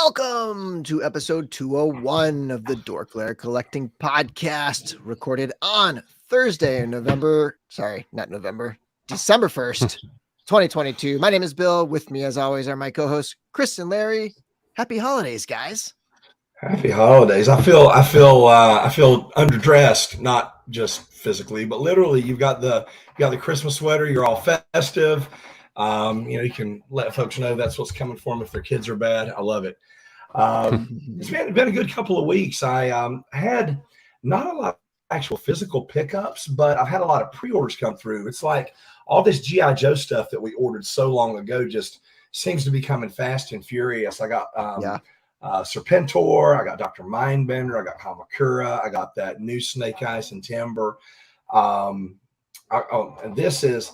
Welcome to episode 201 of the DorkLair Collecting Podcast, recorded on Thursday, December 1st, 2022. My name is Bill. With me, as always, are my co-hosts, Chris and Larry. Happy holidays, guys. Happy holidays. I feel underdressed, not just physically, but literally. You got the Christmas sweater. You're all festive. You can let folks know that's what's coming for them if their kids are bad. I love it. It's been a good couple of weeks. I had not a lot of actual physical pickups, but I've had a lot of pre-orders come through. It's like all this G.I. Joe stuff that we ordered so long ago just seems to be coming fast and furious. I got Serpentor, I got Dr. Mindbender, I got Kamakura, I got that new Snake Eyes and Timber. And this is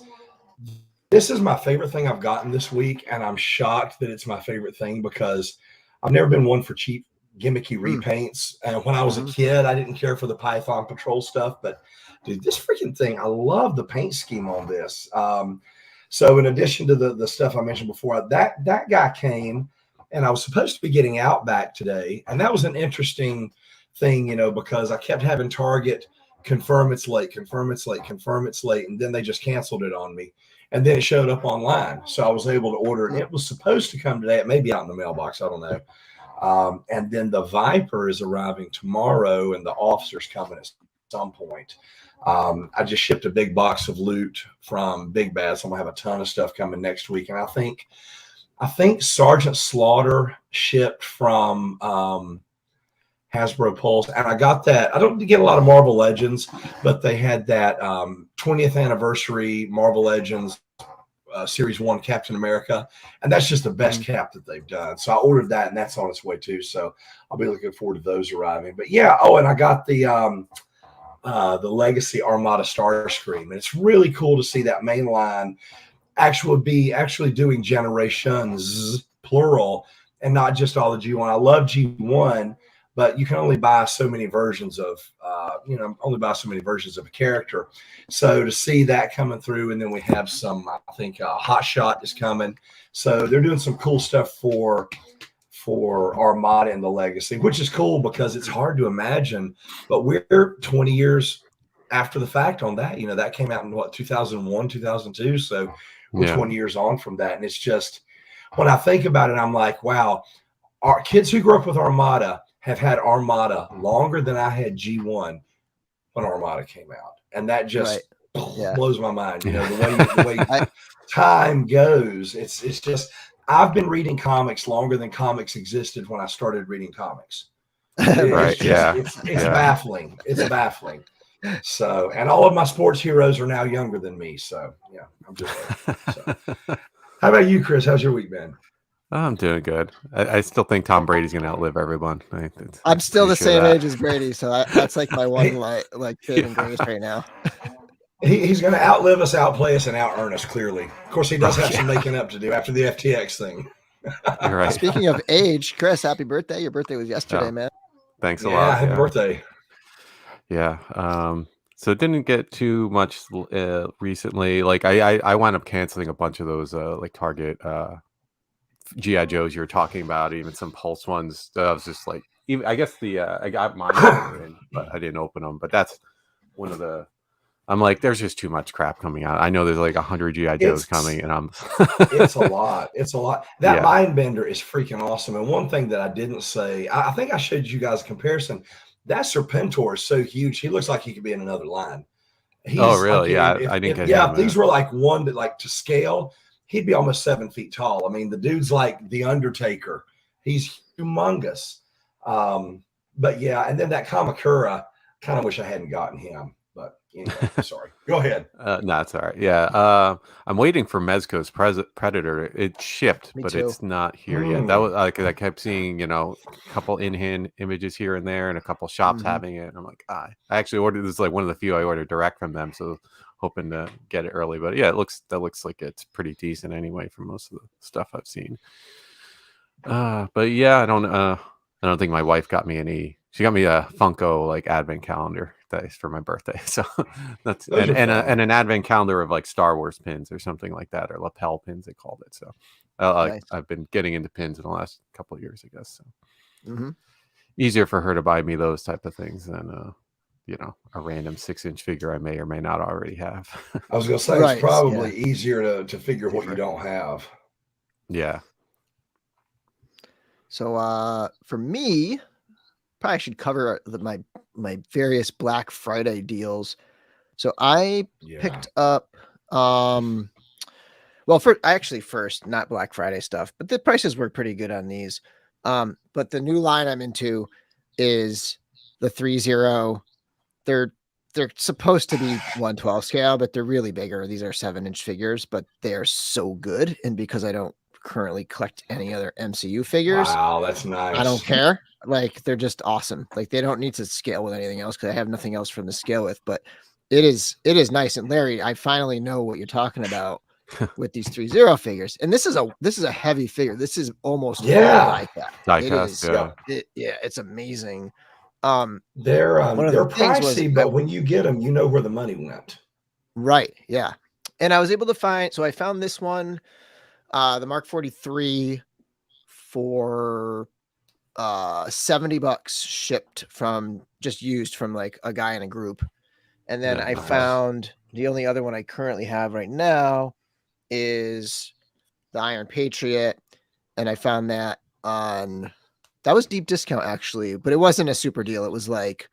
my favorite thing I've gotten this week, and I'm shocked that it's my favorite thing because I've never been one for cheap gimmicky repaints. And when I was a kid, I didn't care for the Python Patrol stuff, but dude, this freaking thing, I love the paint scheme on this. So in addition to the stuff I mentioned before, that guy came, and I was supposed to be getting Outback today, and that was an interesting thing, because I kept having Target confirm it's late, and then they just canceled it on me. And then it showed up online. So I was able to order it. It was supposed to come today. It may be out in the mailbox. I don't know. And then the Viper is arriving tomorrow, and the Officer's coming at some point. I just shipped a big box of loot from Big Bad, so I'm going to have a ton of stuff coming next week. And I think Sergeant Slaughter shipped from Hasbro Pulse, and I got that. I don't get a lot of Marvel Legends, but they had that 20th anniversary Marvel Legends Series 1 Captain America, and that's just the best cap that they've done. So I ordered that, and that's on its way too. So I'll be looking forward to those arriving. But yeah, and I got the Legacy Armada Starscream, and it's really cool to see that main line actually doing generations plural and not just all the G1. I love G1. But you can only buy so many versions of, a character. So to see that coming through, and then we have some, I think, Hot Shot is coming. So they're doing some cool stuff for Armada and the Legacy, which is cool because it's hard to imagine. But we're 20 years after the fact on that. That came out in 2001, 2002. So we're 20 years on from that, and it's just when I think about it, I'm like, wow, our kids who grew up with Armada have had Armada longer than I had G1 when Armada came out. And that just blows my mind. The way time goes, it's just, I've been reading comics longer than comics existed when I started reading comics. It's baffling. It's baffling. So, and all of my sports heroes are now younger than me. So yeah, I'm just so. How about you, Chris? How's your week been? I'm doing good. I still think Tom Brady's going to outlive everyone. I'm still the same age as Brady, so that's like my one saving grace right now. He's going to outlive us, outplay us, and out-earn us, clearly. Of course, he does have some making up to do after the FTX thing. You're right. Speaking of age, Chris, happy birthday. Your birthday was yesterday, man. Thanks a lot. Happy birthday. Yeah. So it didn't get too much recently. Like I wound up canceling a bunch of those Target G.I. Joes you were talking about, even some Pulse ones. I was just like, I guess I got mine in, but I didn't open them. But that's one of the. I'm like, there's just too much crap coming out. I know there's like 100 G.I. Joes coming, and I'm. It's a lot. It's a lot. That Mindbender is freaking awesome. And one thing that I didn't say, I think I showed you guys a comparison. That Serpentor is so huge. He looks like he could be in another line. Oh, really? I didn't get him. If these were like one that to scale, he'd be almost 7 feet tall. I mean, the dude's like the Undertaker. He's humongous. But yeah, and then that Kamakura, kind of wish I hadn't gotten him. But anyway, sorry. Go ahead. No, it's all right. Yeah. I'm waiting for Mezco's Predator. It shipped, but it's not here yet. That was I kept seeing, a couple in-hand images here and there, and a couple shops having it. And I'm like, I actually ordered this, like one of the few I ordered direct from them. So hoping to get it early, but yeah, that looks like it's pretty decent anyway for most of the stuff I've seen. But yeah, I don't think my wife got me any. She got me a Funko like advent calendar for my birthday, so that's and an advent calendar of like Star Wars pins or something like that, or lapel pins they called it. So Nice. I've been getting into pins in the last couple of years, I guess. So Mm-hmm. easier for her to buy me those type of things than a random 6-inch figure I may or may not already have. I was gonna say Right, it's probably yeah. easier to figure what you don't have. Yeah. So for me, probably should cover my various Black Friday deals. So I picked up well, first, not Black Friday stuff, but the prices were pretty good on these. But the new line I'm into is the 3-0. They're supposed to be 1/12 scale, but they're really bigger. These are 7-inch figures, but they're so good. And because I don't currently collect any other MCU figures, Wow, that's nice. I don't care. Like, they're just awesome. Like, they don't need to scale with anything else because I have nothing else for them to scale with. But it is nice. And Larry, I finally know what you're talking about with these 3-0 figures. And this is a heavy figure. This is almost full die cast. It's amazing. They're the things was pricey, but when you get them, you know where the money went. Right. Yeah. And I was able to I found this one, the Mark 43 for $70 shipped from just used from like a guy in a group. And then I found the only other one I currently have right now is the Iron Patriot. And I found that that was deep discount actually, but it wasn't a super deal. It was like,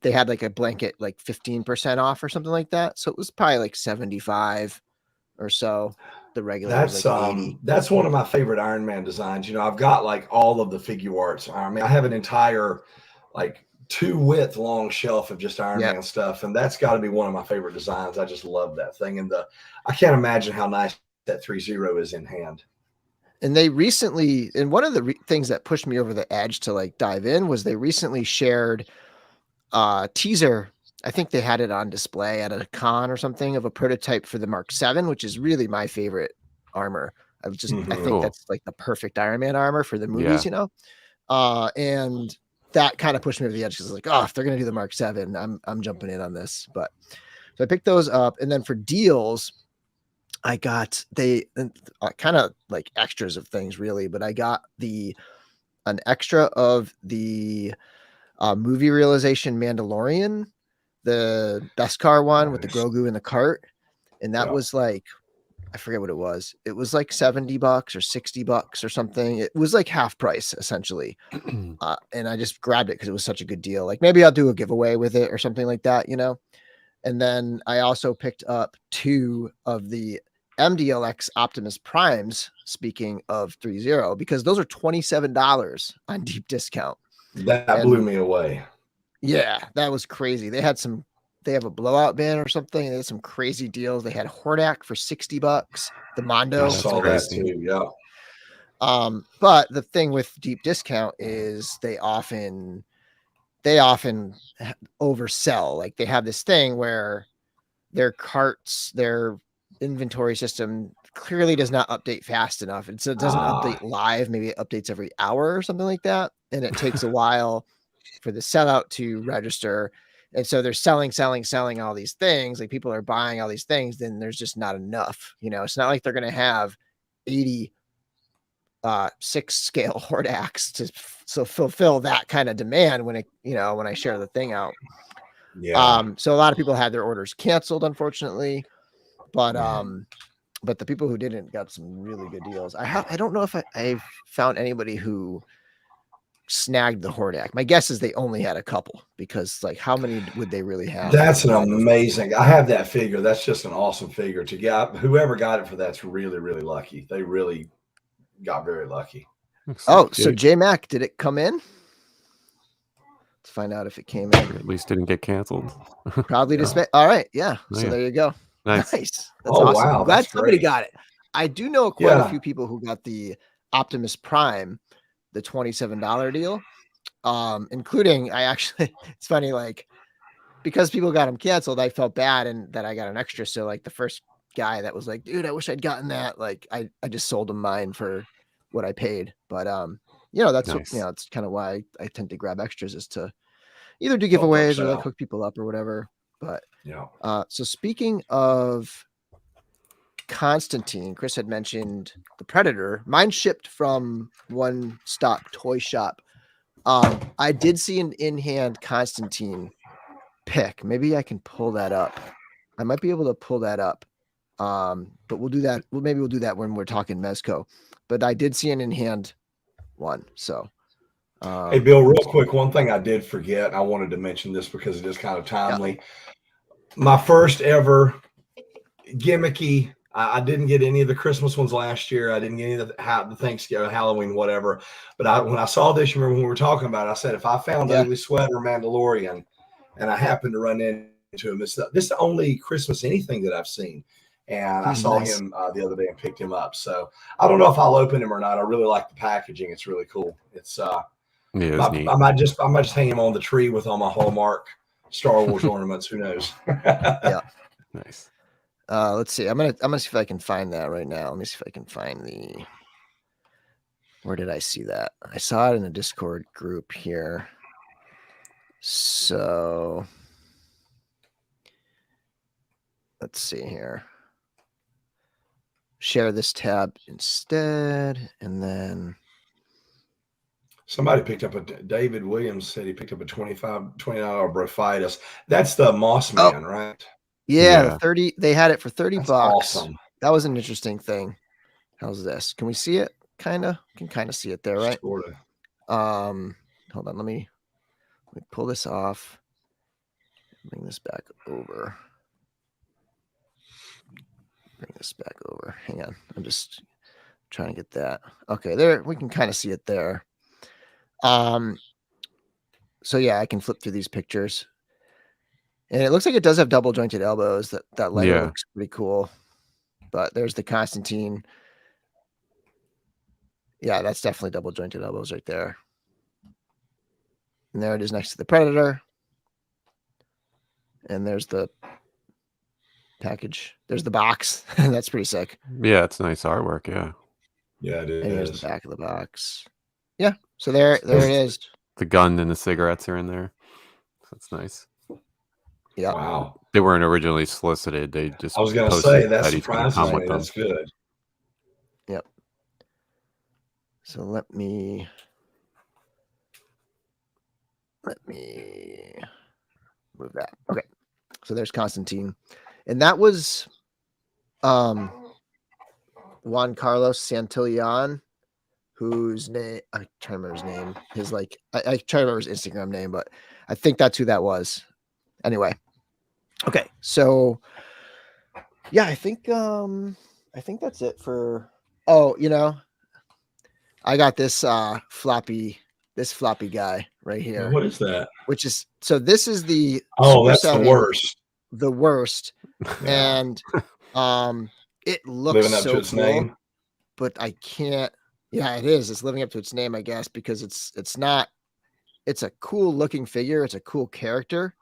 they had like a blanket, like 15% off or something like that. So it was probably like 75 or so. The regular was like 80. That's one of my favorite Iron Man designs. I've got like all of the figure arts. I mean, I have an entire like 2-width long shelf of just Iron Man stuff, and that's got to be one of my favorite designs. I just love that thing, and I can't imagine how nice that 3-0 is in hand. And they recently, and one of the things that pushed me over the edge to like dive in was they recently shared teaser. I think they had it on display at a con or something of a prototype for the Mark 7, which is really my favorite armor. I think that's like the perfect Iron Man armor for the movies, and that kind of pushed me over the edge because like, if they're gonna do the Mark 7, I'm jumping in on this. But so I picked those up, and then for deals, I got kind of like extras of things really, but I got an extra of the movie realization Mandalorian, the Beskar one with the Grogu in the cart. And that was like, I forget what it was. It was like $70 or $60 or something. It was like half price essentially. And I just grabbed it because it was such a good deal. Like maybe I'll do a giveaway with it or something like that, And then I also picked up 2 of the MDLX Optimus Primes, speaking of 3-0, because those are $27 on deep discount. That blew me away. Yeah, that was crazy. They have a blowout bin or something. They had some crazy deals. They had Hordak for $60. The Mondo. I saw that too. Yeah. But the thing with deep discount is they often oversell. Like they have this thing where their carts, their inventory system clearly does not update fast enough. And so it doesn't update live. Maybe it updates every hour or something like that. And it takes a while for the sellout to register. And so they're selling all these things. Like people are buying all these things. Then there's just not enough, it's not like they're going to have 80 6-scale Hordaks to fulfill that kind of demand when when I share the thing out. So a lot of people had their orders canceled, unfortunately, but the people who didn't got some really good deals. I don't know if I've found anybody who snagged the Hordak. My guess is they only had a couple, because like how many would they really have? That's an amazing. I have that figure. That's just an awesome figure to get. Whoever got it for that's really, really lucky. They really got very lucky. So J-Mac, did it come in? Let's find out if it came in. At least didn't get canceled. Probably display. All right, yeah. So there you go. Nice. That's awesome. Wow, I'm glad somebody got it. I do know quite a few people who got the Optimus Prime, the $27 deal, including it's funny, like because people got them canceled, I felt bad and that I got an extra. So like the first guy that was like, dude, I wish I'd gotten that. Like I just sold him mine for what I paid. But that's nice. It's kind of why I tend to grab extras, is to either do giveaways or like hook people up or whatever. But so speaking of Constantine. Chris had mentioned the Predator. Mine shipped from One Stop Toy Shop. I did see an in-hand Constantine pick. Maybe I can pull that up. I might be able to pull that up. But we'll do that. Maybe we'll do that when we're talking Mezco. But I did see an in-hand one. So hey Bill, real quick, one thing I did forget. I wanted to mention this because it is kind of timely. Yeah. My first ever gimmicky. I didn't get any of the Christmas ones last year. I didn't get any of the Thanksgiving, Halloween, whatever. But when I saw this, you remember when we were talking about it, I said, if I found Ugly Sweater Mandalorian and I happened to run into him, this is the only Christmas anything that I've seen. And I saw him the other day and picked him up. So I don't know if I'll open him or not. I really like the packaging. It's really cool. It's neat. I might just hang him on the tree with all my Hallmark Star Wars ornaments. Who knows? Yeah. Nice. Let's see. I'm gonna see if I can find that right now. Let me see if I can find where did I see that? I saw it in a Discord group here. So let's see here. Share this tab instead, and then somebody picked up David Williams said he picked up a $29 Brophitis. That's the Moss Man, right? Yeah, 30. They had it for $30. Awesome. That was an interesting thing. How's this? Can we see it? Kinda. Can kind of see it there, right? Sorta. Hold on. Let me pull this off. Bring this back over. Hang on. I'm just trying to get that. Okay, there. We can kind of see it there. So yeah, I can flip through these pictures. And it looks like it does have double jointed elbows. That letter looks pretty cool. But there's the Constantine. Yeah, that's definitely double jointed elbows right there. And there it is next to the Predator. And there's the package. There's the box. That's pretty sick. Yeah, it's nice artwork. Yeah. Yeah, it is. And here's the back of the box. Yeah. So there it is. The gun and the cigarettes are in there. That's nice. Yeah. Wow. They weren't originally solicited. They just. I was going to say that surprises me. That's good. Yep. So let me move that. Okay. So there's Constantine, and that was Juan Carlos Santillan, whose name I try to remember his name. His I try to remember his Instagram name, but I think that's who that was. Anyway. Okay, so yeah, I think that's it for. Oh, I got this floppy guy right here. What is that? Which is this is the that's the worst. The worst, and it looks living up so to its cool, name, but I can't. Yeah, it is. It's living up to its name, I guess, because it's not. It's a cool looking figure. It's a cool character.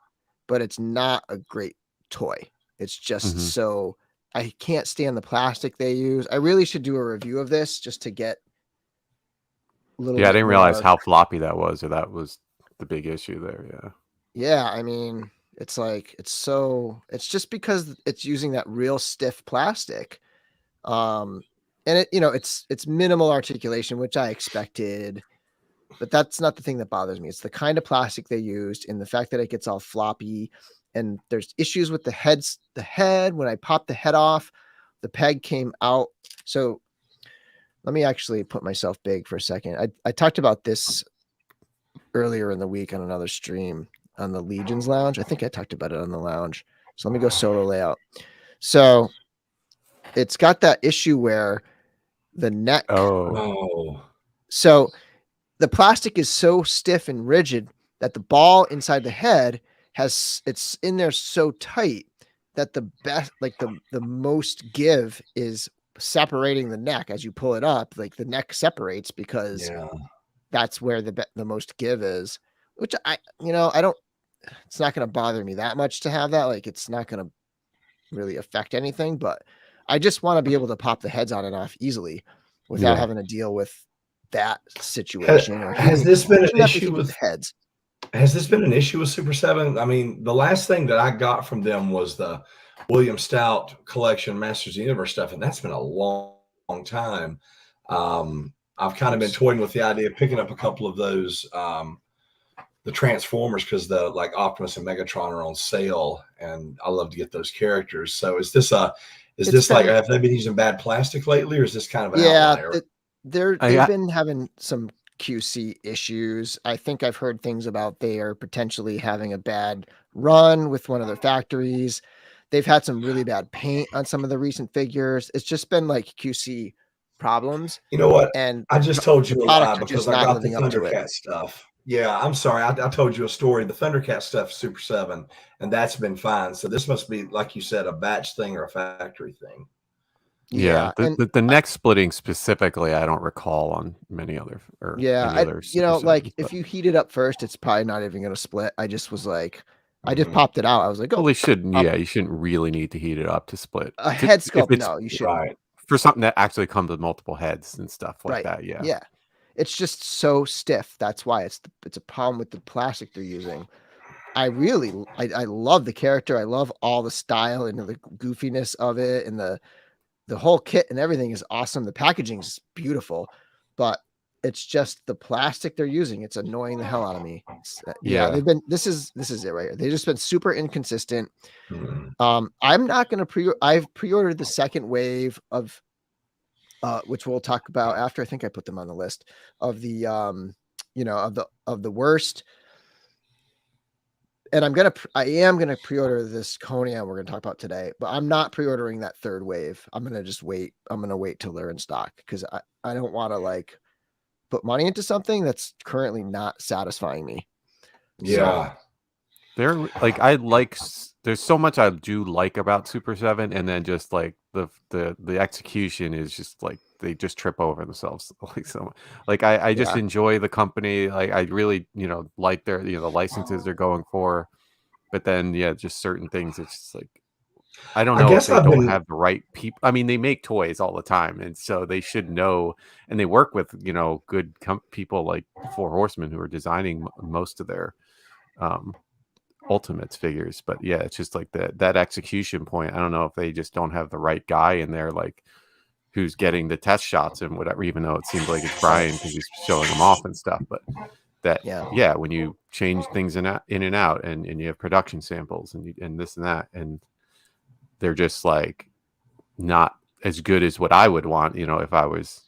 But it's not a great toy. It's just so I can't stand the plastic they use. I really should do a review of this just to get a little. Yeah, I didn't realize how floppy that was, or that was the big issue there. Yeah. Yeah, I mean, it's just because it's using that real stiff plastic, and it's minimal articulation, which I expected. But that's not the thing that bothers me. It's the kind of plastic they used and the fact that it gets all floppy. And there's issues with the head. When I popped the head off, the peg came out. So let me actually put myself big for a second. I talked about this earlier in the week on another stream on the Legion's Lounge. I think I talked about it on the lounge. So let me go solo layout. So it's got that issue where the neck. So the plastic is so stiff and rigid that the ball inside the head it's in there so tight that the most give is separating the neck as you pull it up. Like the neck separates because that's where the most give is, which I don't, it's not going to bother me that much to have that. Like it's not going to really affect anything, but I just want to be able to pop the heads on and off easily without having to deal with that situation. Has this been an issue with heads? Has this been an issue with Super7? I mean, the last thing that I got from them was the William Stout collection, Masters of the Universe stuff, and that's been a long time. I've kind of been toying with the idea of picking up a couple of those, the Transformers, because the like Optimus and Megatron are on sale, and I love to get those characters. So is this like, have they been using bad plastic lately, or is this kind of an outlier? They've been having some QC issues. I think I've heard things about they are potentially having a bad run with one of their factories. They've had some really bad paint on some of the recent figures. It's just been like QC problems. You know what? And I just told you a lie because I got the living up to it. Thundercat stuff. Yeah, I'm sorry. I told you a story. The Thundercat stuff, Super 7, and that's been fine. So this must be, like you said, a batch thing or a factory thing. Yeah, the neck splitting specifically, I don't recall on many other. Like if you heat it up first, it's probably not even going to split. I just was like, I just popped it out. I was like, oh, well, they shouldn't. Yeah, you shouldn't really need to heat it up to split a head sculpt. No, you shouldn't. Right. For something that actually comes with multiple heads and stuff like that. Yeah. Yeah. It's just so stiff. That's why it's a problem with the plastic they're using. I love the character. I love all the style and the goofiness of it, and the whole kit and everything is awesome. The packaging is beautiful, but it's just the plastic they're using. It's annoying the hell out of me. This is it right here. They've just been super inconsistent. I'm not going to I've pre-ordered the second wave of, which we'll talk about after. I think I put them on the list of the, of the worst. And I am gonna pre-order this Conan we're gonna talk about today, but I'm not pre-ordering that third wave. I'm gonna just wait. I'm gonna wait till they're in stock, because I don't want to like put money into something that's currently not satisfying me. Yeah. So, there's so much I do like about Super 7, and then just like the execution is just like they just trip over themselves. I just enjoy the company. Like I really, like their, the licenses they're going for, but then just certain things. It's just like, I don't know if they don't have the right people. I mean, they make toys all the time, and so they should know, and they work with, good people like Four Horsemen who are designing most of their, Ultimates figures. But it's just like that execution point. I don't know if they just don't have the right guy in there, like who's getting the test shots and whatever, even though it seems like it's Brian because he's showing them off and stuff. But when you change things in and out, and you have production samples and this and that, and they're just like not as good as what I would want, if I was,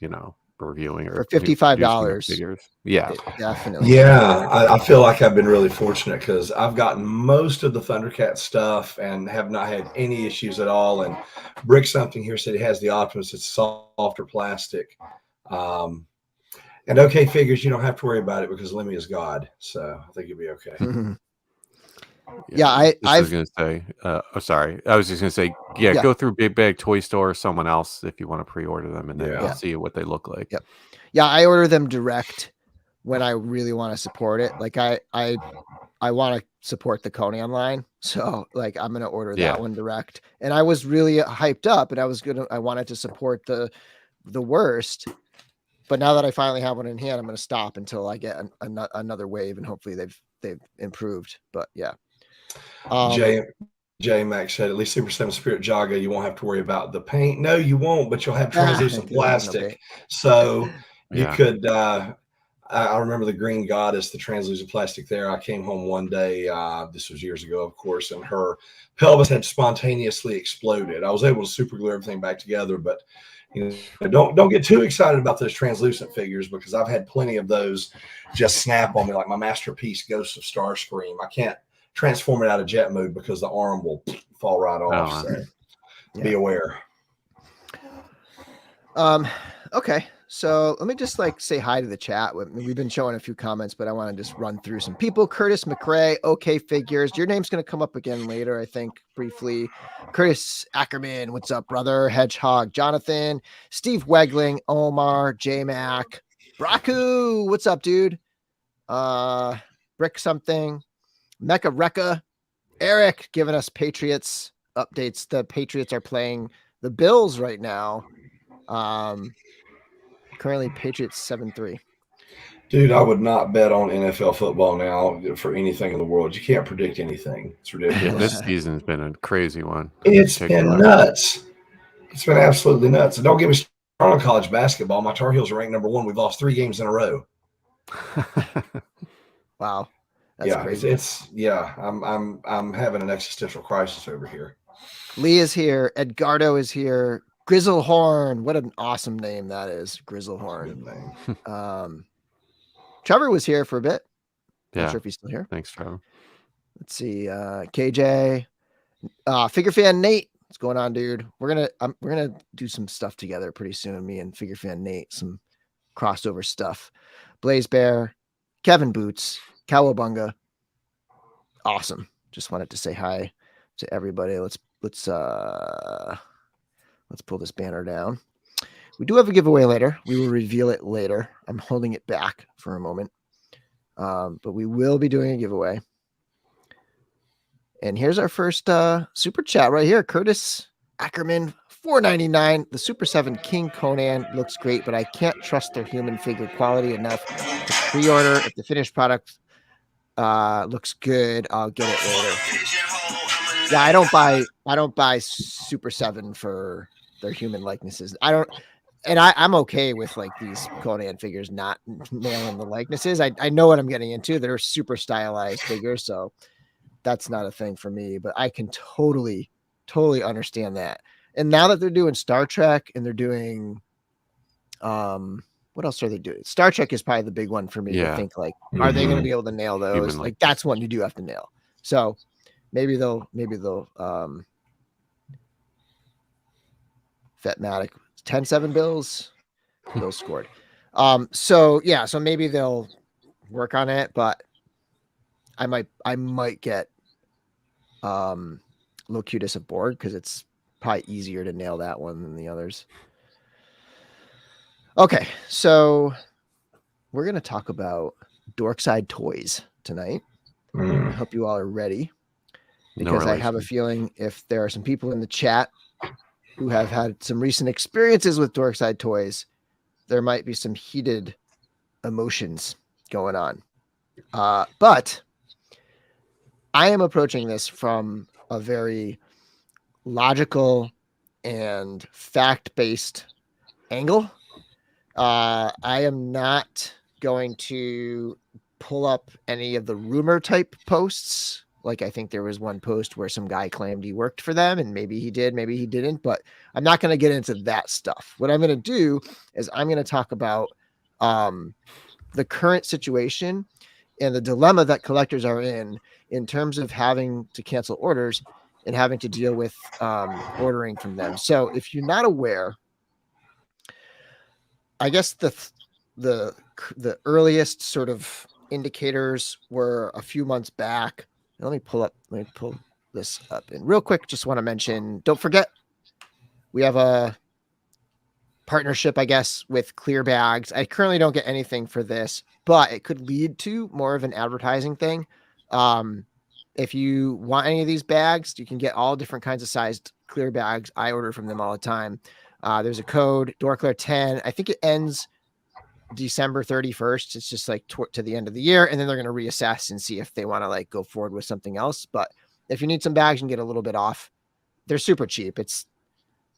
reviewing or for $55 figures. Yeah, definitely. Yeah, I feel like I've been really fortunate because I've gotten most of the Thundercat stuff and have not had any issues at all. And Brick something here said he has the Optimus. It's softer plastic. And OK Figures, you don't have to worry about it because Lemmy is God. So I think you'll be OK. I was going to say, sorry. I was just going to say, go through Big Bag Toy Store or someone else if you want to pre-order them, and then you'll see what they look like. Yep. Yeah, I order them direct when I really want to support it. Like I want to support the Conan line, so like I'm going to order that one direct. And I was really hyped up, and I wanted to support the worst. But now that I finally have one in hand, I'm going to stop until I get another wave, and hopefully they've improved. But yeah. J Max said, at least Super 7 Spirit Jaga, you won't have to worry about the paint. No, you won't, but you'll have translucent plastic. So you could, I remember the Green Goddess, the translucent plastic there. I came home one day, this was years ago, of course, and her pelvis had spontaneously exploded. I was able to super glue everything back together, but don't get too excited about those translucent figures, because I've had plenty of those just snap on me, like my masterpiece Ghost of Starscream. I can't transform it out of jet mode because the arm will fall right off. So be aware. Okay, so let me just say hi to the chat. We've been showing a few comments, but I want to just run through some people. Curtis McRae, OK Figures. Your name's going to come up again later, I think, briefly. Curtis Ackerman, what's up, brother? Hedgehog, Jonathan, Steve Wegling, Omar, J Mac, Braku, what's up, dude? Brick something. Mecha Rekka, Eric giving us Patriots updates. The Patriots are playing the Bills right now. Currently Patriots 7-3. Dude, I would not bet on NFL football now for anything in the world. You can't predict anything. It's Yeah, this ridiculous. season's been a crazy one. It's been nuts. It's been absolutely nuts. And don't get me started on college basketball. My Tar Heels are ranked number 1. We've lost 3 games in a row. Wow. That's crazy. I'm having an existential crisis over here. Lee is here. Edgardo is here. Grizzlehorn. What an awesome name that is. Grizzlehorn. Good name. Trevor was here for a bit. Yeah. Not sure if he's still here. Thanks, Trevor. Let's see. KJ. Figure Fan Nate. What's going on, dude? We're gonna do some stuff together pretty soon. Me and Figure Fan Nate, some crossover stuff. Blaze Bear, Kevin Boots, Cowabunga. Awesome. Just wanted to say hi to everybody. Let's pull this banner down. We do have a giveaway later. We will reveal it later. I'm holding it back for a moment. But we will be doing a giveaway. And here's our first super chat right here. Curtis Ackerman, $4.99. The Super7 King Conan looks great, but I can't trust their human figure quality enough to pre-order. If the finished product looks good, I'll get it later. Yeah, I don't buy Super7 for their human likenesses. I'm okay with like these Conan figures not nailing the likenesses. I know what I'm getting into. They're super stylized figures, so that's not a thing for me, but I can totally understand that. And now that they're doing Star Trek and they're doing, what else are they doing? Star Trek is probably the big one for me to think like, are they going to be able to nail those? Like that's one you do have to nail. So maybe they'll Fetmatic 10-7 bills scored. So maybe they'll work on it, but I might get Locutus aboard because it's probably easier to nail that one than the others. Okay, so we're going to talk about Dorksidetoys tonight. I hope you all are ready because I have a feeling if there are some people in the chat who have had some recent experiences with Dorksidetoys, there might be some heated emotions going on. But I am approaching this from a very logical and fact-based angle. I am not going to pull up any of the rumor type posts. Like I think there was one post where some guy claimed he worked for them, and maybe he did, maybe he didn't, but I'm not going to get into that stuff. What I'm going to do is I'm going to talk about the current situation and the dilemma that collectors are in terms of having to cancel orders and having to deal with ordering from them. So if you're not aware, I guess the earliest sort of indicators were a few months back. Let me pull this up. And real quick, just want to mention, don't forget, we have a partnership, I guess, with Clear Bags. I currently don't get anything for this, but it could lead to more of an advertising thing. If you want any of these bags, you can get all different kinds of sized Clear Bags. I order from them all the time. There's a code, DorkLair 10. I think it ends December 31st. It's just like to the end of the year, and then they're going to reassess and see if they want to like go forward with something else. But if you need some bags and get a little bit off, they're super cheap.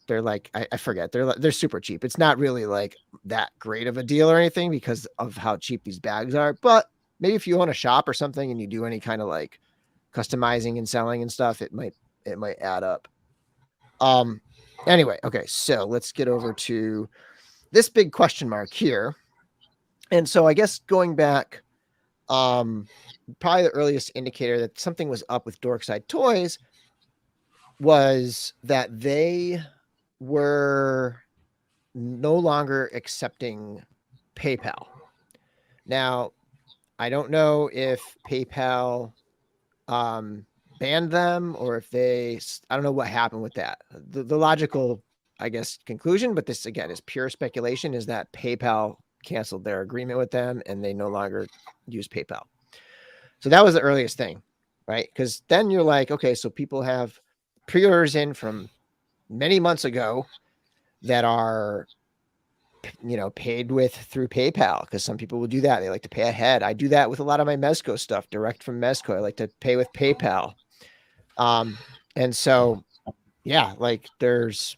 They're like, I forget. They're super cheap. It's not really like that great of a deal or anything because of how cheap these bags are. But maybe if you own a shop or something and you do any kind of like customizing and selling and stuff, it might add up. Anyway, okay, so let's get over to this big question mark here. And so I guess going back, probably the earliest indicator that something was up with Dorksidetoys was that they were no longer accepting PayPal. Now, I don't know if PayPal banned them or if I don't know what happened with that. The logical, I guess, conclusion, but this again is pure speculation, is that PayPal canceled their agreement with them and they no longer use PayPal. So that was the earliest thing, right? Because then you're like, okay, so people have pre-orders in from many months ago that are paid through PayPal, because some people will do that. They like to pay ahead. I do that with a lot of my Mezco stuff, direct from Mezco. I like to pay with PayPal. And so, yeah, like there's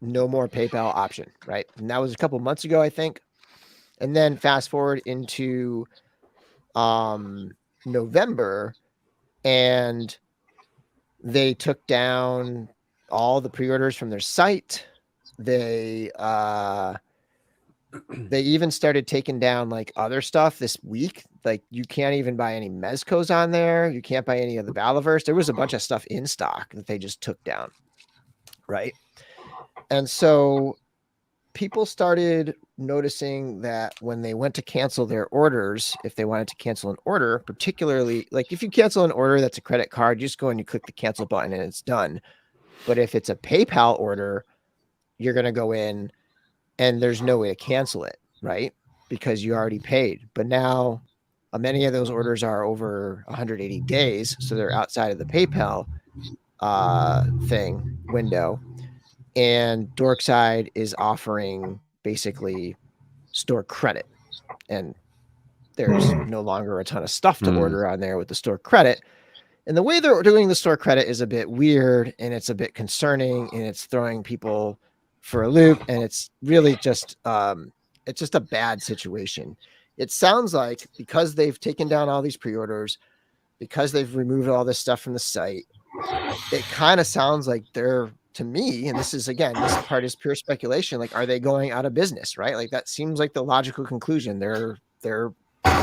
no more PayPal option, right? And that was a couple months ago, I think. And then fast forward into November, and they took down all the pre-orders from their site. They even started taking down like other stuff this week. Like you can't even buy any Mezcos on there. You can't buy any of the Balaverse. There was a bunch of stuff in stock that they just took down. Right. And so people started noticing that when they went to cancel their orders, if they wanted to cancel an order, particularly like if you cancel an order that's a credit card, you just go and you click the cancel button and it's done. But if it's a PayPal order, you're going to go in and there's no way to cancel it, right? Because you already paid. But now many of those orders are over 180 days. So they're outside of the PayPal window. And Dorkside is offering basically store credit. And there's no longer a ton of stuff to order on there with the store credit. And the way they're doing the store credit is a bit weird, and it's a bit concerning, and it's throwing people for a loop. And it's really just a bad situation. It sounds like because they've taken down all these pre-orders, because they've removed all this stuff from the site, it kind of sounds like they're, to me, and this part is pure speculation, like, are they going out of business, right? Like that seems like the logical conclusion. They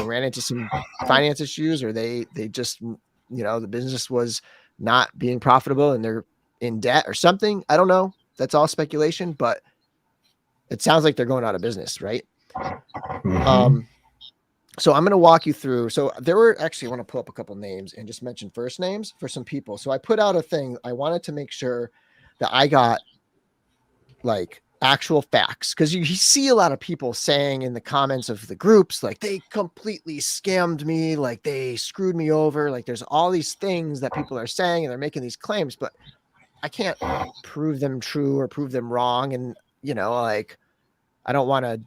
ran into some finance issues, or they just, the business was not being profitable and they're in debt or something. I don't know. That's all speculation, but it sounds like they're going out of business, right? So I'm going to walk you through. So there were actually, I want to pull up a couple names and just mention first names for some people. So I put out a thing. I wanted to make sure that I got like actual facts, because you see a lot of people saying in the comments of the groups, like they completely scammed me, like they screwed me over. Like there's all these things that people are saying and they're making these claims, but I can't prove them true or prove them wrong. And, like I don't want to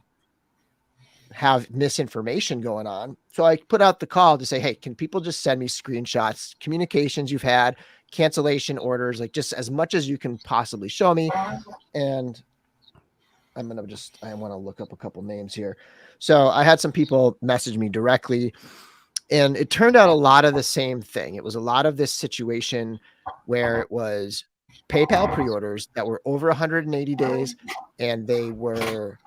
have misinformation going on. So I put out the call to say, hey, can people just send me screenshots, communications you've had, cancellation orders, like just as much as you can possibly show me. And I want to look up a couple names here. So I had some people message me directly, and it turned out a lot of the same thing. It was a lot of this situation where it was PayPal pre-orders that were over 180 days, and they were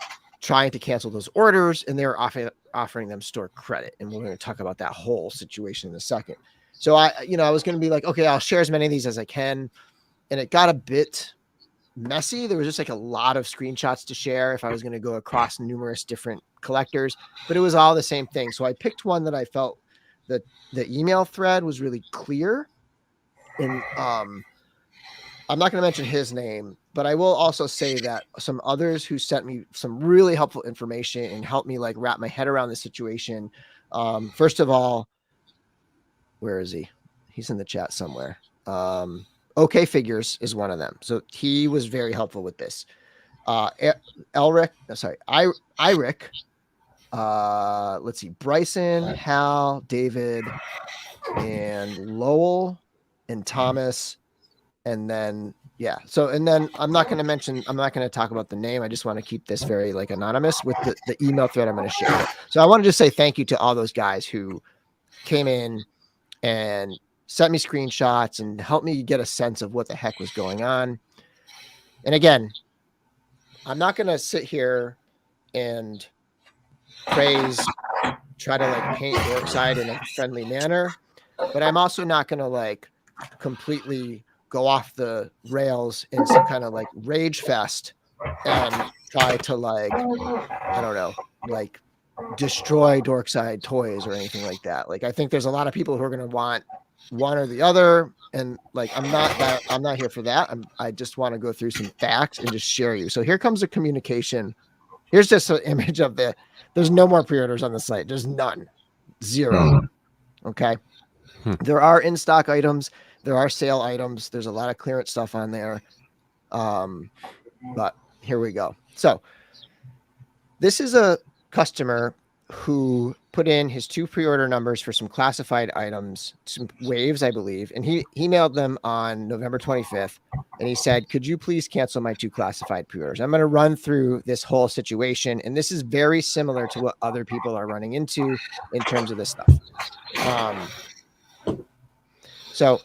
trying to cancel those orders, and they were offering them store credit. And we're going to talk about that whole situation in a second. So I was going to be like, okay, I'll share as many of these as I can. And it got a bit messy. There was just like a lot of screenshots to share if I was going to go across numerous different collectors, but it was all the same thing. So I picked one that I felt that the email thread was really clear. And I'm not going to mention his name, but I will also say that some others who sent me some really helpful information and helped me like wrap my head around the situation. First of all, where is he? He's in the chat somewhere. Okay Figures is one of them. So he was very helpful with this. Irik. Let's see. Bryson, Hal, David, and Lowell, and Thomas. And then, yeah. So, and then I'm not going to talk about the name. I just want to keep this very like anonymous with the email thread I'm going to share. So I want to just say thank you to all those guys who came in and sent me screenshots and helped me get a sense of what the heck was going on. And again, I'm not going to sit here and try to like paint Dorkside in a friendly manner, but I'm also not going to like completely go off the rails in some kind of like rage fest and try to like, I don't know, like destroy Dorksidetoys or anything like that. Like, I think there's a lot of people who are going to want one or the other. And like, I'm not here for that. I just want to go through some facts and just share you. So here comes a communication. Here's just an image of there's no more pre-orders on the site. There's none, zero. Okay. There are in-stock items. There are sale items. There's a lot of clearance stuff on there. But here we go. So This is a customer who put in his 2 pre-order numbers for some classified items, some waves, I believe, and he emailed them on November 25th, and he said, could you please cancel my 2 classified pre-orders? I'm going to run through this whole situation, and this is very similar to what other people are running into in terms of this stuff. So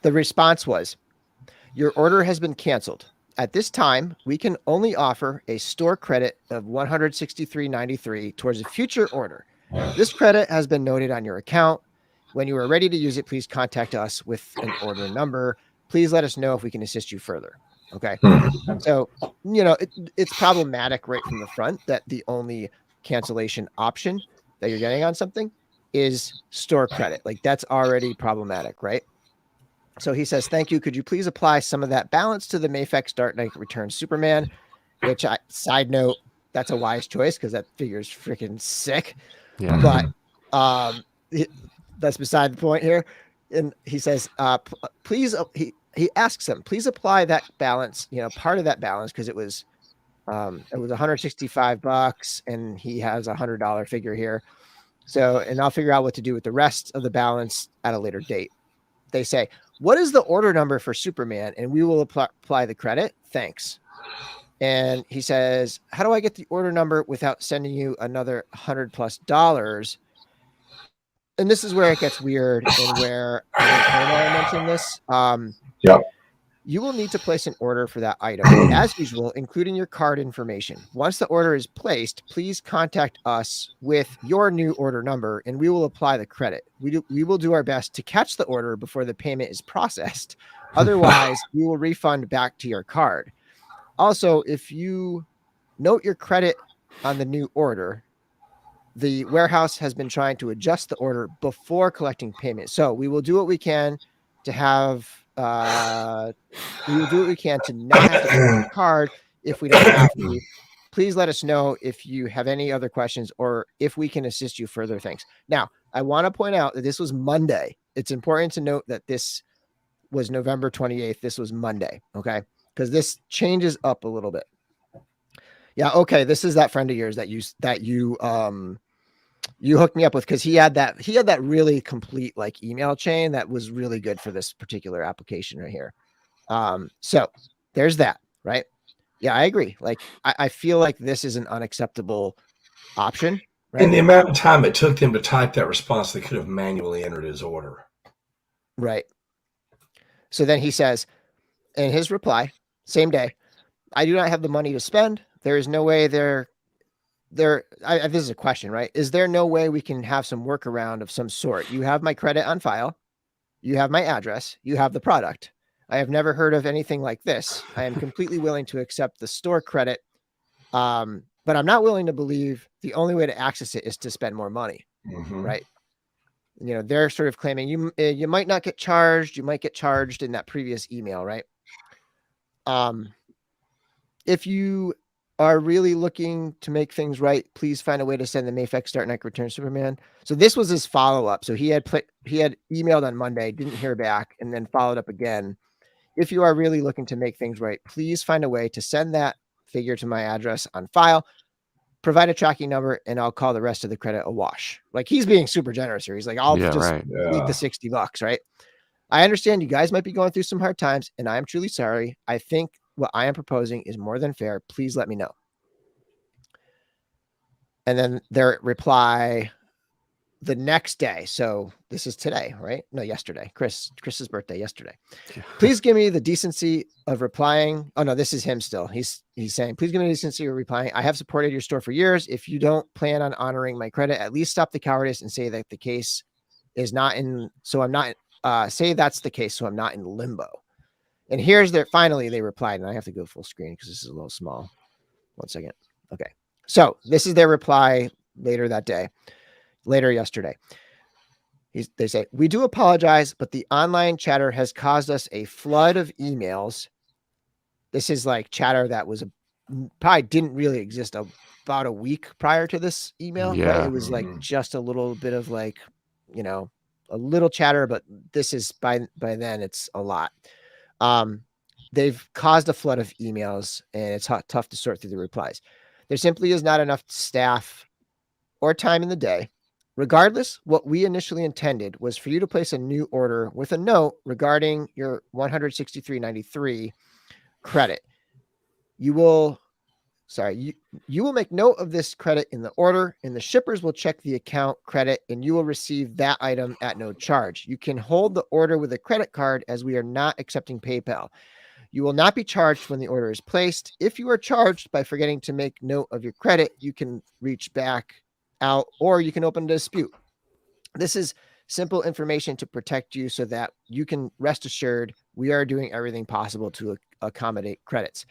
the response was, your order has been canceled. At this time, we can only offer a store credit of $163.93 towards a future order. This credit has been noted on your account. When you are ready to use it, please contact us with an order number. Please let us know if we can assist you further. Okay. So, it's problematic right from the front that the only cancellation option that you're getting on something is store credit. Like, that's already problematic, right? So he says, thank you. Could you please apply some of that balance to the Mayfex Dark Knight Returns Superman? Which, side note, that's a wise choice because that figure's freaking sick. Yeah. But that's beside the point here. And he says, please, he asks him, please apply that balance, part of that balance, because it was $165 and he has $100 figure here. So, and I'll figure out what to do with the rest of the balance at a later date. They say, what is the order number for Superman? And we will apply the credit. Thanks. And he says, how do I get the order number without sending you another $100+? And this is where it gets weird and where I mentioned this. Yep. You will need to place an order for that item, as usual, including your card information. Once the order is placed, please contact us with your new order number, and we will apply the credit. We will do our best to catch the order before the payment is processed. Otherwise, we will refund back to your card. Also, if you note your credit on the new order, the warehouse has been trying to adjust the order before collecting payment. So we will do what we can to have... we will do what we can to not have to pay the card if we don't have to. Please let us know if you have any other questions or if we can assist you further. Thanks. Now, I want to point out that this was Monday. It's important to note that this was November 28th. This was Monday. Okay. Because this changes up a little bit. Yeah. Okay. This is that friend of yours that you hooked me up with, because he had that really complete like email chain that was really good for this particular application right here. So there's that, right? Yeah, I agree. Like, I feel like this is an unacceptable option, right? And the amount of time it took them to type that response, they could have manually entered his order. Right. So then he says, in his reply, same day, I do not have the money to spend. There is no way this is a question, right? Is there no way we can have some workaround of some sort? You have my credit on file. You have my address. You have the product. I have never heard of anything like this. I am completely willing to accept the store credit. But I'm not willing to believe the only way to access it is to spend more money. Mm-hmm. Right. They're sort of claiming you might not get charged. You might get charged in that previous email. Right. If you are really looking to make things right, please find a way to send the Mayfex Dark Knight Returns Superman. So this was his follow-up. So he had emailed on Monday, didn't hear back, and then followed up again. If you are really looking to make things right, please find a way to send that figure to my address on file, provide a tracking number, and I'll call the rest of the credit a wash. Like, he's being super generous here. He's like, I'll leave the $60, right? I understand you guys might be going through some hard times, and I am truly sorry. I think what I am proposing is more than fair. Please let me know. And then their reply the next day. So this is today, right? No, yesterday. Chris's birthday yesterday. Yeah. Please give me the decency of replying. Oh no, this is him still. He's saying, please give me the decency of replying. I have supported your store for years. If you don't plan on honoring my credit, at least stop the cowardice and say that the case is not in. So I'm not. Say that's the case. So I'm not in limbo. And here's finally they replied, and I have to go full screen because this is a little small. 1 second. Okay. So this is their reply later yesterday. They say, we do apologize, but the online chatter has caused us a flood of emails. This is like chatter that was probably didn't really exist about a week prior to this email. Yeah. Right? It was like just a little bit of like, a little chatter, but this is by then it's a lot. They've caused a flood of emails, and it's tough to sort through the replies. There simply is not enough staff or time in the day. Regardless, what we initially intended was for you to place a new order with a note regarding your $163.93 credit. You will make note of this credit in the order, and the shippers will check the account credit, and you will receive that item at no charge. You can hold the order with a credit card, as we are not accepting PayPal. You will not be charged when the order is placed. If you are charged by forgetting to make note of your credit, you can reach back out, or you can open a dispute. This is simple information to protect you so that you can rest assured we are doing everything possible to accommodate credits.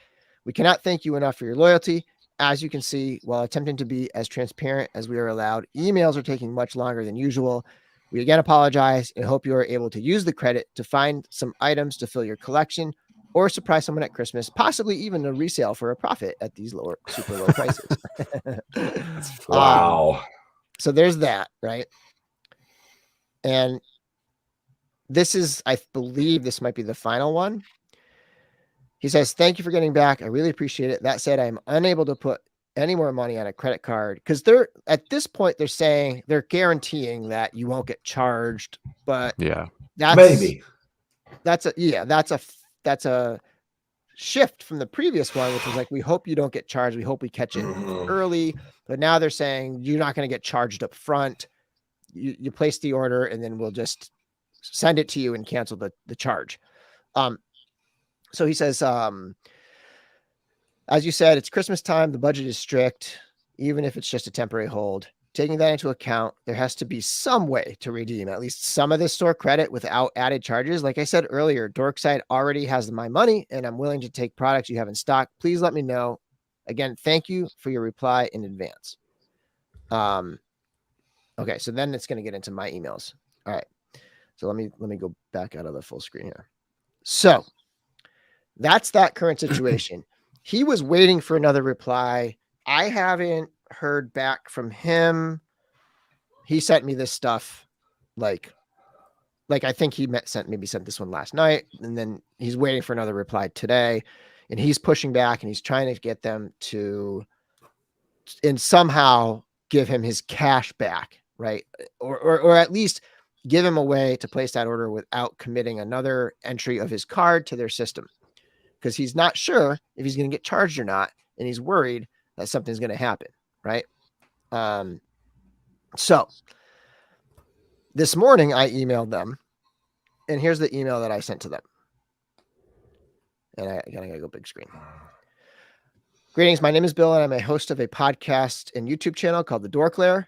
We cannot thank you enough for your loyalty. As you can see, while attempting to be as transparent as we are allowed, emails are taking much longer than usual. We again apologize and hope you are able to use the credit to find some items to fill your collection or surprise someone at Christmas, possibly even a resale for a profit at these super low prices. Wow. So there's that, right? And this is, I believe this might be the final one. He says, thank you for getting back. I really appreciate it. That said, I'm unable to put any more money on a credit card because they're at this point, they're guaranteeing that you won't get charged, but that's a shift from the previous one, which was like, we hope you don't get charged. We hope we catch it early, but now they're saying you're not going to get charged up front. You place the order and then we'll just send it to you and cancel the charge. So he says, as you said, it's Christmas time. The budget is strict, even if it's just a temporary hold. Taking that into account, there has to be some way to redeem at least some of this store credit without added charges. Like I said earlier, Dorkside already has my money and I'm willing to take products you have in stock. Please let me know. Again, thank you for your reply in advance. Okay, so then it's going to get into my emails. All right. So let me go back out of the full screen here. So that's that current situation. He was waiting for another reply. I haven't heard back from him. He sent me this stuff like I think he sent this one last night, and then he's waiting for another reply today, and he's pushing back and he's trying to get them to and somehow give him his cash back, right? Or at least give him a way to place that order without committing another entry of his card to their system, because he's not sure if he's going to get charged or not, and he's worried that something's going to happen, right? So this morning I emailed them, and here's the email that I sent to them. And I gotta go big screen. Greetings, my name is Bill, and I'm a host of a podcast and YouTube channel called the DorkLair.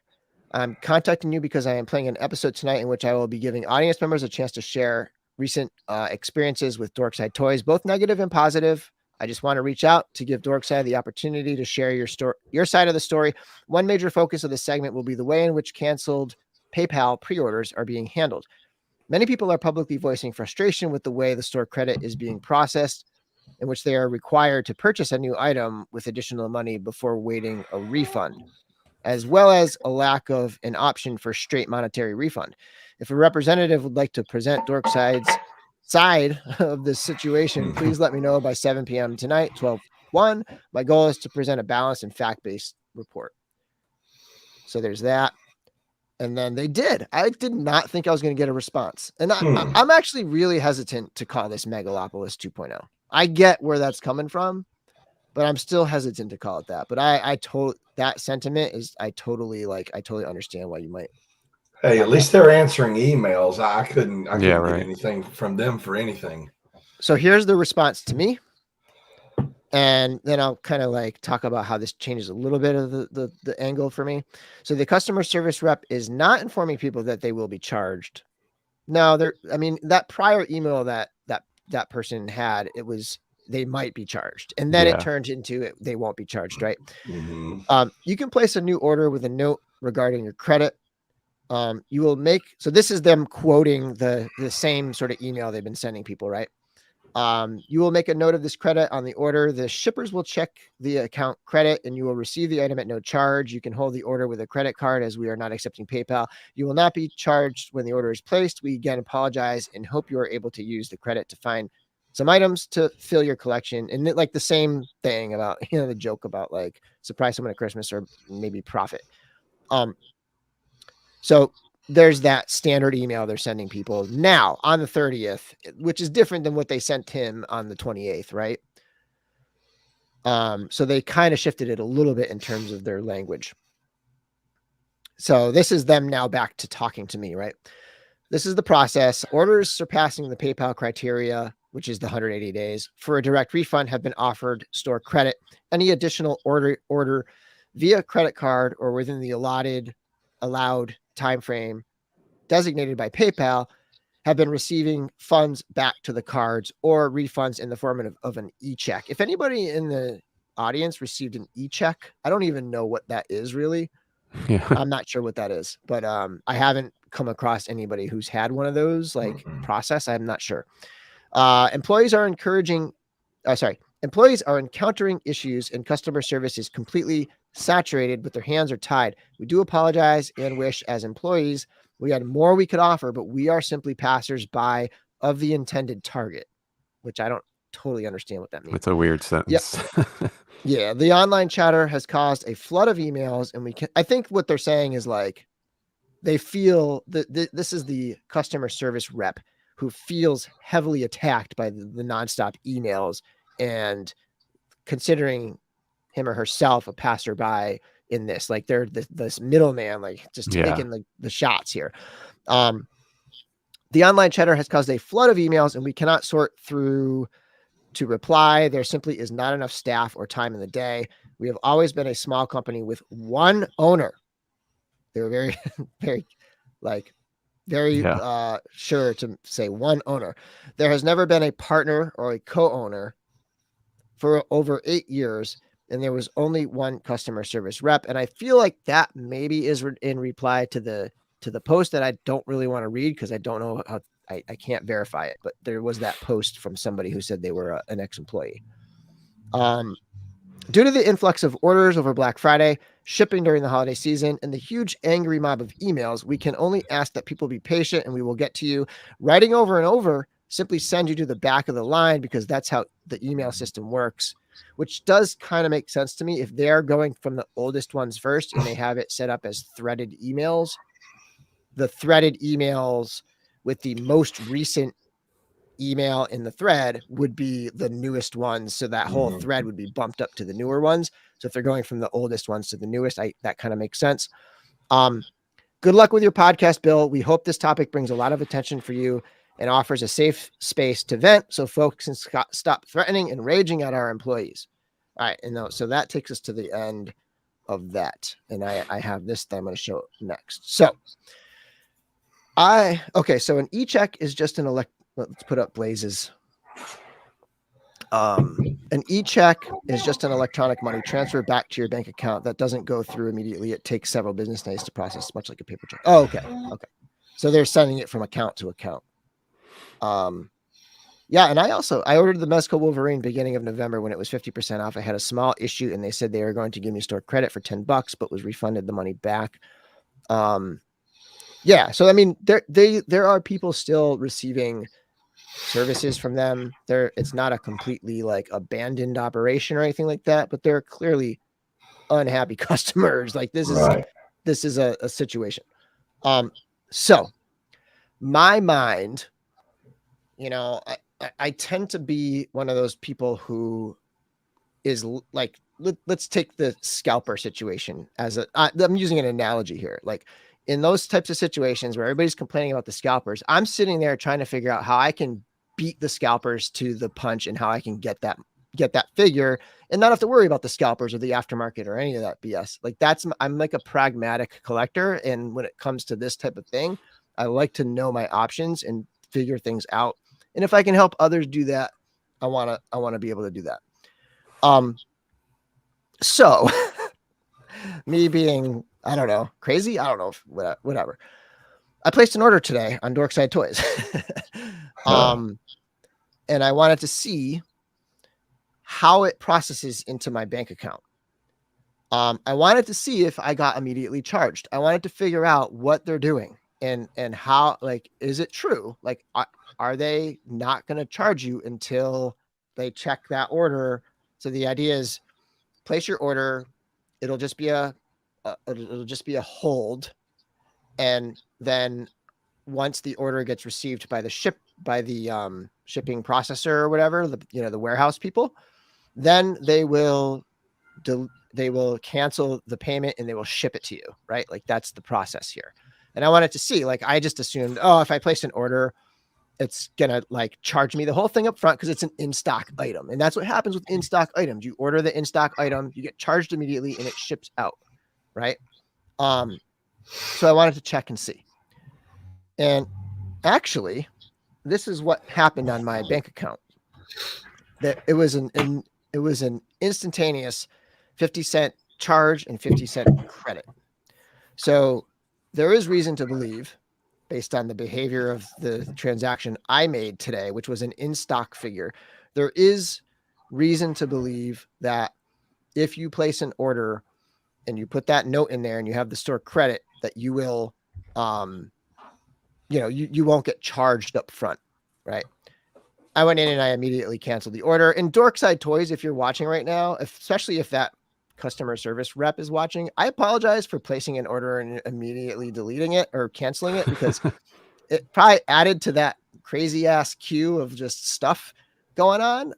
I'm contacting you because I am playing an episode tonight in which I will be giving audience members a chance to share recent experiences with Dorksidetoys, both negative and positive. I just want to reach out to give Dorkside the opportunity to share your side of the story. One major focus of the segment will be the way in which canceled PayPal pre-orders are being handled. Many people are publicly voicing frustration with the way the store credit is being processed, in which they are required to purchase a new item with additional money before waiting a refund, as well as a lack of an option for straight monetary refund. If a representative would like to present Dorkside's side of this situation, please let me know by 7 p.m. tonight, 12/1. My goal is to present a balanced and fact-based report. So there's that. And then they did. I did not think I was going to get a response. And I'm actually really hesitant to call this Megalopolis 2.0. I get where that's coming from, but I'm still hesitant to call it that. But that sentiment is, I totally understand why you might. Hey, at least they're answering emails. I couldn't get anything from them for anything. So here's the response to me. And then I'll kind of like talk about how this changes a little bit of the angle for me. So the customer service rep is not informing people that they will be charged. No, that prior email that person had, it was, they might be charged. And then it turned into they won't be charged, right? Mm-hmm. You can place a new order with a note regarding your credit. You will make, so this is them quoting the same sort of email they've been sending people, right? You will make a note of this credit on the order. The shippers will check the account credit and you will receive the item at no charge. You can hold the order with a credit card as we are not accepting PayPal. You will not be charged when the order is placed. We again apologize and hope you are able to use the credit to find some items to fill your collection. And like the same thing about, the joke about like surprise someone at Christmas or maybe profit. So there's that standard email they're sending people now on the 30th, which is different than what they sent him on the 28th, right? So they kind of shifted it a little bit in terms of their language. So this is them now back to talking to me, right? This is the process. Orders surpassing the PayPal criteria, which is the 180 days for a direct refund, have been offered store credit. Any additional order via credit card or within the allowed time frame designated by PayPal have been receiving funds back to the cards or refunds in the form of an e-check. If anybody in the audience received an e-check, I don't even know what that is really. Yeah. I'm not sure what that is, but I haven't come across anybody who's had one of those process. I'm not sure. Employees are encountering issues and customer service is completely saturated, but their hands are tied. We do apologize and wish as employees we had more we could offer, but we are simply passers-by of the intended target, which I don't totally understand what that means. It's a weird sentence. Yep. Yeah. The online chatter has caused a flood of emails, and I think what they're saying is like, they feel that this is the customer service rep who feels heavily attacked by the nonstop emails and considering him or herself a passerby in this, like they're this middleman, like just taking the shots here. The online chatter has caused a flood of emails and we cannot sort through to reply. There simply is not enough staff or time in the day. We have always been a small company with one owner. They were very, very, sure to say one owner. There has never been a partner or a co-owner for over 8 years. And there was only one customer service rep. And I feel like that maybe is in reply to the post that I don't really want to read because I don't know how I can't verify it. But there was that post from somebody who said they were an ex-employee. Due to the influx of orders over Black Friday, shipping during the holiday season, and the huge angry mob of emails, we can only ask that people be patient and we will get to you. Writing over and over, simply send you to the back of the line because that's how the email system works. Which does kind of make sense to me if they're going from the oldest ones first and they have it set up as threaded emails. The threaded emails with the most recent email in the thread would be the newest ones. So that whole thread would be bumped up to the newer ones. So if they're going from the oldest ones to the newest, that kind of makes sense. Good luck with your podcast, Bill. We hope this topic brings a lot of attention for you and offers a safe space to vent so folks can stop threatening and raging at our employees. All right. And so that takes us to the end of that. And I have this that I'm going to show next. So so an e-check is just let's put up Blaze's. An e-check is just an electronic money transfer back to your bank account that doesn't go through immediately. It takes several business days to process, much like a paper check. Oh, okay. So they're sending it from account to account. And I ordered the Mezco Wolverine beginning of November when it was 50% off. I had a small issue and they said they were going to give me store credit for $10, but was refunded the money back. So I mean, there are people still receiving services from them. It's not a completely like abandoned operation or anything like that, but they're clearly unhappy customers. Like this is a situation. So my mind, I tend to be one of those people who is like, let's take the scalper situation as I'm using an analogy here. Like in those types of situations where everybody's complaining about the scalpers, I'm sitting there trying to figure out how I can beat the scalpers to the punch and how I can get that figure and not have to worry about the scalpers or the aftermarket or any of that BS. Like I'm like a pragmatic collector. And when it comes to this type of thing, I like to know my options and figure things out. And if I can help others do that, I want to be able to do that. So me being, I don't know, crazy. I don't know, whatever. I placed an order today on Dorksidetoys. And I wanted to see how it processes into my bank account. I wanted to see if I got immediately charged. I wanted to figure out what they're doing. and how, like, is it true? Like, are they not going to charge you until they check that order? So the idea is place your order. It'll just be it'll just be a hold. And then once the order gets received by the shipping processor or whatever, the warehouse people, then they will cancel the payment and they will ship it to you, right? Like, that's the process here. And I wanted to see, like, I just assumed, oh, if I place an order, it's gonna like charge me the whole thing up front because it's an in-stock item. And that's what happens with in-stock items. You order the in-stock item, you get charged immediately, and it ships out, right? So I wanted to check and see. And actually, this is what happened on my bank account. That it was an instantaneous 50-cent charge and 50-cent credit. So there is reason to believe, based on the behavior of the transaction I made today, which was an in-stock figure, there is reason to believe that if you place an order and you put that note in there and you have the store credit, that you will, you won't get charged up front, right? I went in and I immediately canceled the order. And Dorksidetoys, if you're watching right now, especially if that customer service rep is watching, I apologize for placing an order and immediately deleting it or canceling it, because it probably added to that crazy ass queue of just stuff going on.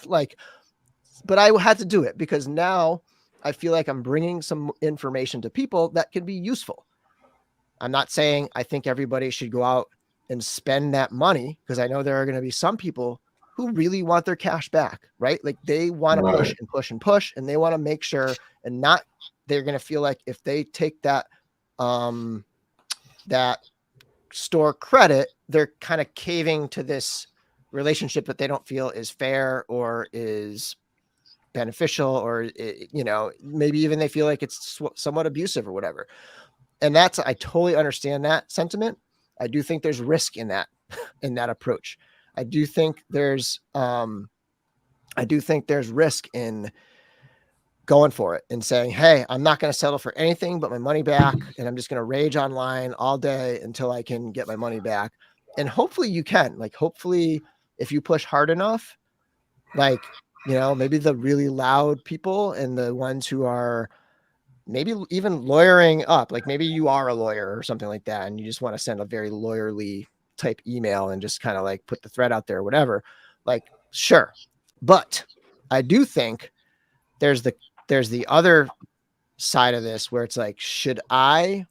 But I had to do it because now I feel like I'm bringing some information to people that can be useful. I'm not saying I think everybody should go out and spend that money, because I know there are going to be some people who really want their cash back, right? Like, they want to push and push and push, and they want to make sure, and they're going to feel like if they take that store credit, they're kind of caving to this relationship that they don't feel is fair or is beneficial, or, maybe even they feel like it's somewhat abusive or whatever. And I totally understand that sentiment. I do think there's risk in that approach. I do think there's risk in going for it and saying, hey, I'm not going to settle for anything but my money back. And I'm just going to rage online all day until I can get my money back. And hopefully you can, hopefully if you push hard enough, maybe the really loud people and the ones who are maybe even lawyering up, like maybe you are a lawyer or something like that, and you just want to send a very lawyerly type email and just kind of like put the thread out there or whatever, sure. But I do think there's the other side of this where it's like, should I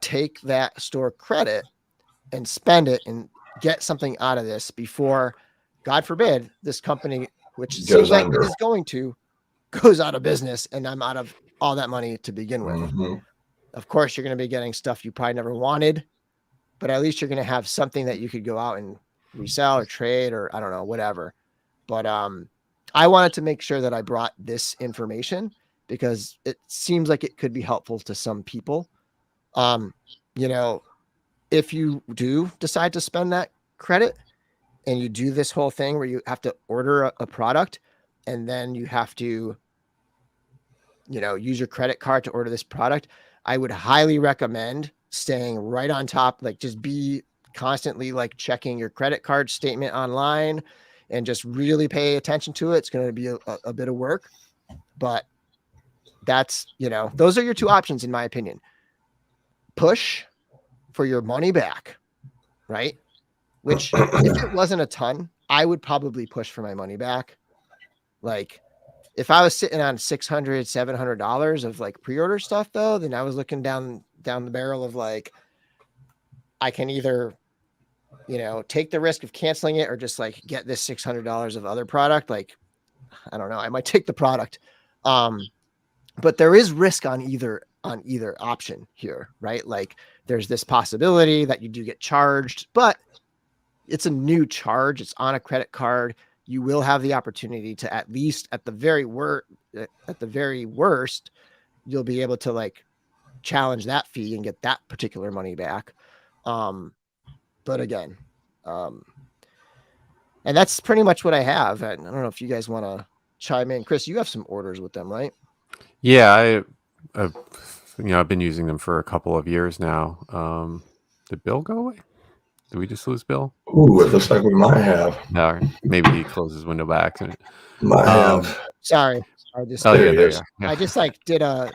take that store credit and spend it and get something out of this before, God forbid, this company, which seems like it is going to, goes out of business and I'm out of all that money to begin with. Mm-hmm. Of course, you're going to be getting stuff you probably never wanted, but at least you're going to have something that you could go out and resell or trade or I don't know, whatever. But I wanted to make sure that I brought this information because it seems like it could be helpful to some people. If you do decide to spend that credit and you do this whole thing where you have to order a product and then you have to, use your credit card to order this product, I would highly recommend staying right on top, just be constantly checking your credit card statement online and just really pay attention to it. It's going to be a bit of work, but that's, those are your two options, in my opinion. Push for your money back, right? Which if it wasn't a ton, I would probably push for my money back. If I was sitting on $600, $700 of pre-order stuff though, then I was looking down the barrel of I can either, take the risk of canceling it or just get this $600 of other product. I don't know, I might take the product. But there is risk on either option here, right? There's this possibility that you do get charged, but it's a new charge. It's on a credit card. You will have the opportunity to, at least at the very worst, you'll be able to challenge that fee and get that particular money back. But again, and that's pretty much what I have. I don't know if you guys want to chime in. Chris, you have some orders with them, right? Yeah, I've been using them for a couple of years now. Did Bill go away? Did we just lose Bill? Ooh, it looks like we might have. No, maybe he closed his window by accident. Might have. Sorry, I just. Oh, There yeah, he there is. you are. Yeah. I just like did a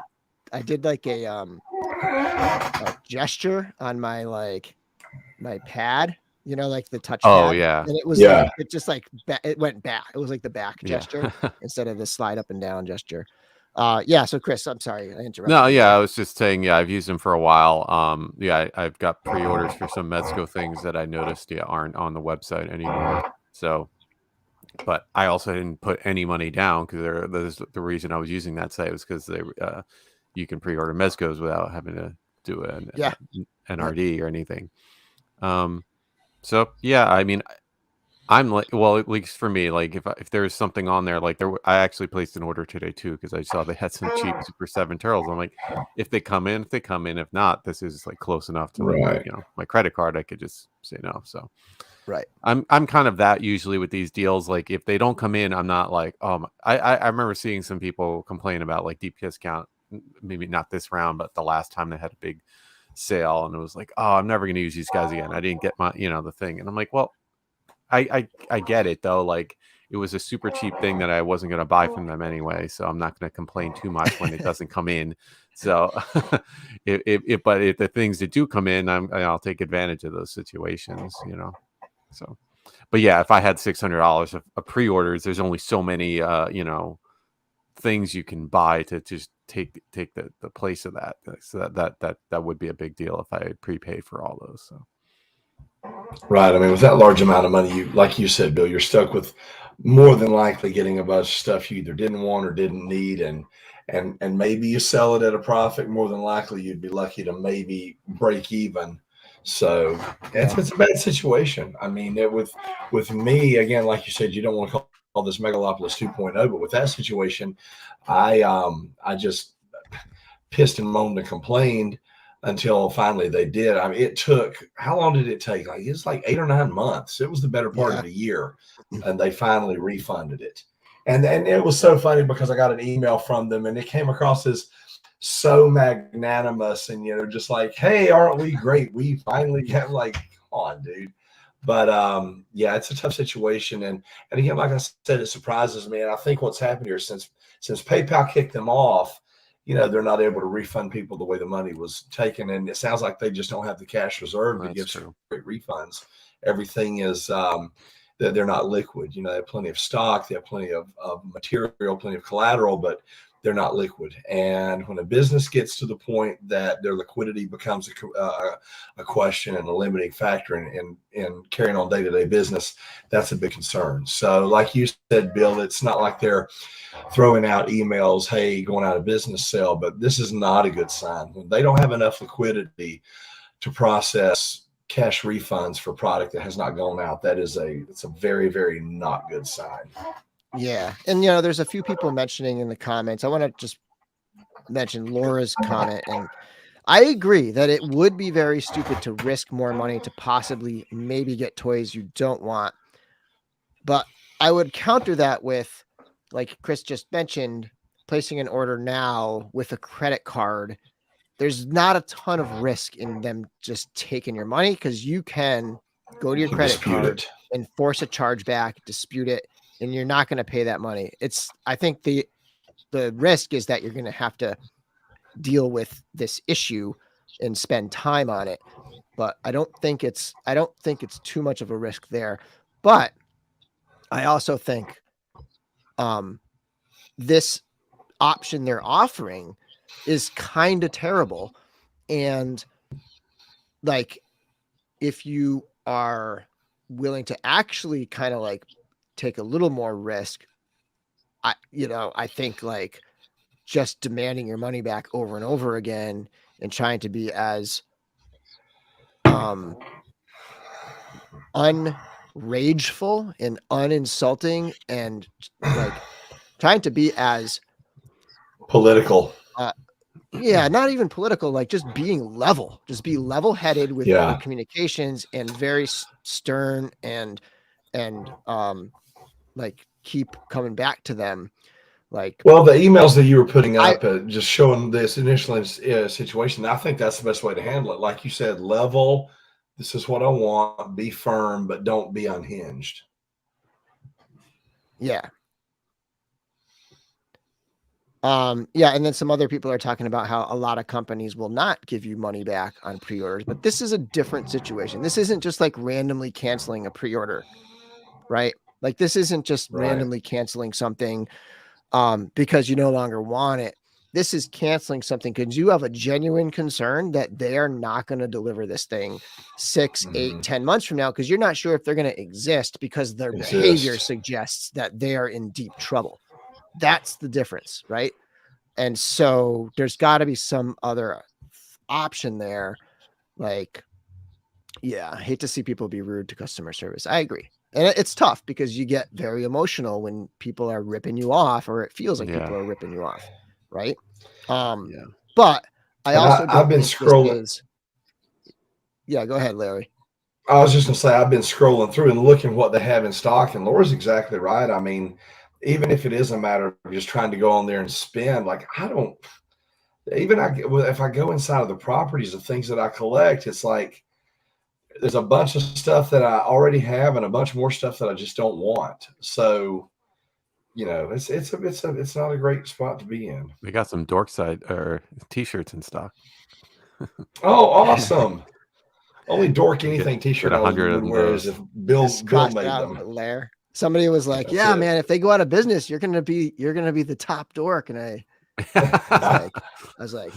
gesture on my my pad, like the touch Oh, pad. yeah. And it was Yeah. like it just like it went back. It was like the back Yeah. gesture instead of the slide up and down gesture. Yeah, so Chris, I'm sorry I interrupted. No, you yeah, there. I was just saying, yeah, I've used them for a while. Yeah, I've got pre-orders for some Mezco things that I noticed aren't on the website anymore. So, but I also didn't put any money down because the reason I was using that site was because you can pre-order Mezcos without having to do an NRD or anything. So yeah, I mean, I'm like, well, at least for me, like if there's something on there, like I actually placed an order today too because I saw they had some cheap Super7 turtles. I'm like, if they come in, if not, this is like close enough to Right. my credit card, I could just say no. So Right. I'm kind of that usually with these deals. Like if they don't come in, I'm not like, I remember seeing some people complain about like deep discount, maybe not this round, but the last time they had a big sale, and it was like, oh, I'm never going to use these guys again. I didn't get my, the thing, and I'm like, well. I get it though. Like it was a super cheap thing that I wasn't going to buy from them anyway, so I'm not going to complain too much when it doesn't come in. So, but if the things that do come in, I'll take advantage of those situations, So, but yeah, if I had $600 of pre-orders, there's only so many, things you can buy to just take the place of that. So that would be a big deal if I prepaid for all those. So. Right. I mean, with that large amount of money, like you said, Bill, you're stuck with more than likely getting a bunch of stuff you either didn't want or didn't need, and maybe you sell it at a profit. More than likely, you'd be lucky to maybe break even. So it's a bad situation. I mean, with me again, like you said, you don't want to call this Megalopolis 2.0, but with that situation, I just pissed and moaned and complained until finally they did. I mean, it took, how long did it take? Like, it's like 8 or 9 months. It was the better part of a year, and they finally refunded it. And it was so funny because I got an email from them, and it came across as so magnanimous and, just like, hey, aren't we great? We finally get, like, come on, dude. But yeah, it's a tough situation. And again, like I said, it surprises me. And I think what's happened here since PayPal kicked them off, they're not able to refund people the way the money was taken. And it sounds like they just don't have the cash reserve to give great refunds. Everything is, they're not liquid. They have plenty of stock. They have plenty of material, plenty of collateral, but they're not liquid. And when a business gets to the point that their liquidity becomes a question and a limiting factor in carrying on day-to-day business, that's a big concern. So like you said, Bill, it's not like they're throwing out emails, hey, going out of business, sell, but this is not a good sign. When they don't have enough liquidity to process cash refunds for product that has not gone out, it's a very, very not good sign. Yeah. And, there's a few people mentioning in the comments. I want to just mention Laura's comment. And I agree that it would be very stupid to risk more money to possibly maybe get toys you don't want. But I would counter that with, like Chris just mentioned, placing an order now with a credit card. There's not a ton of risk in them just taking your money because you can go to your credit card and force a charge back, dispute it, and you're not going to pay that money. I think the risk is that you're going to have to deal with this issue and spend time on it. But I don't think it's too much of a risk there. But I also think this option they're offering is kind of terrible. And like, if you are willing to actually kind of like take a little more risk, I think like just demanding your money back over and over again and trying to be as unrageful and uninsulting and like trying to be as political. Not even political, like just being level, just be level-headed with your communications and very stern and like keep coming back to them. Like, well, the emails that you were putting up, just showing this initial situation, I think that's the best way to handle it. Like you said, level, This is what I want. Be firm, but don't be unhinged. Yeah. Yeah, and then some other people are talking about how a lot of companies will not give you money back on pre-orders, but this is a different situation. This isn't just like randomly canceling a pre-order, right? Like this isn't just randomly canceling something because you no longer want it. This is canceling something because you have a genuine concern that they are not going to deliver this thing 6, 8, 10 months from now because you're not sure if they're going to exist because their behavior suggests that they are in deep trouble. That's the difference, right? And so there's got to be some other option there. Like, yeah, I hate to see people be rude to customer service. I agree. And it's tough because you get very emotional when people are ripping you off, or it feels like people are ripping you off, right? But I've been scrolling. Yeah, go ahead, Larry. I was just gonna say I've been scrolling through and looking what they have in stock, and Laura's exactly right. I mean, even if it is a matter of just trying to go on there and spend, like if I go inside of the properties of things that I collect, it's like there's a bunch of stuff that I already have and a bunch more stuff that I just don't want. So, it's not a great spot to be in. We got some Dorkside or t-shirts in stock. Oh, awesome. Only Dork Anything t-shirt I would wear is if Bill made them. Lair. Somebody was like, "Yeah, man, if they go out of business, you're gonna be the top dork." And I was like,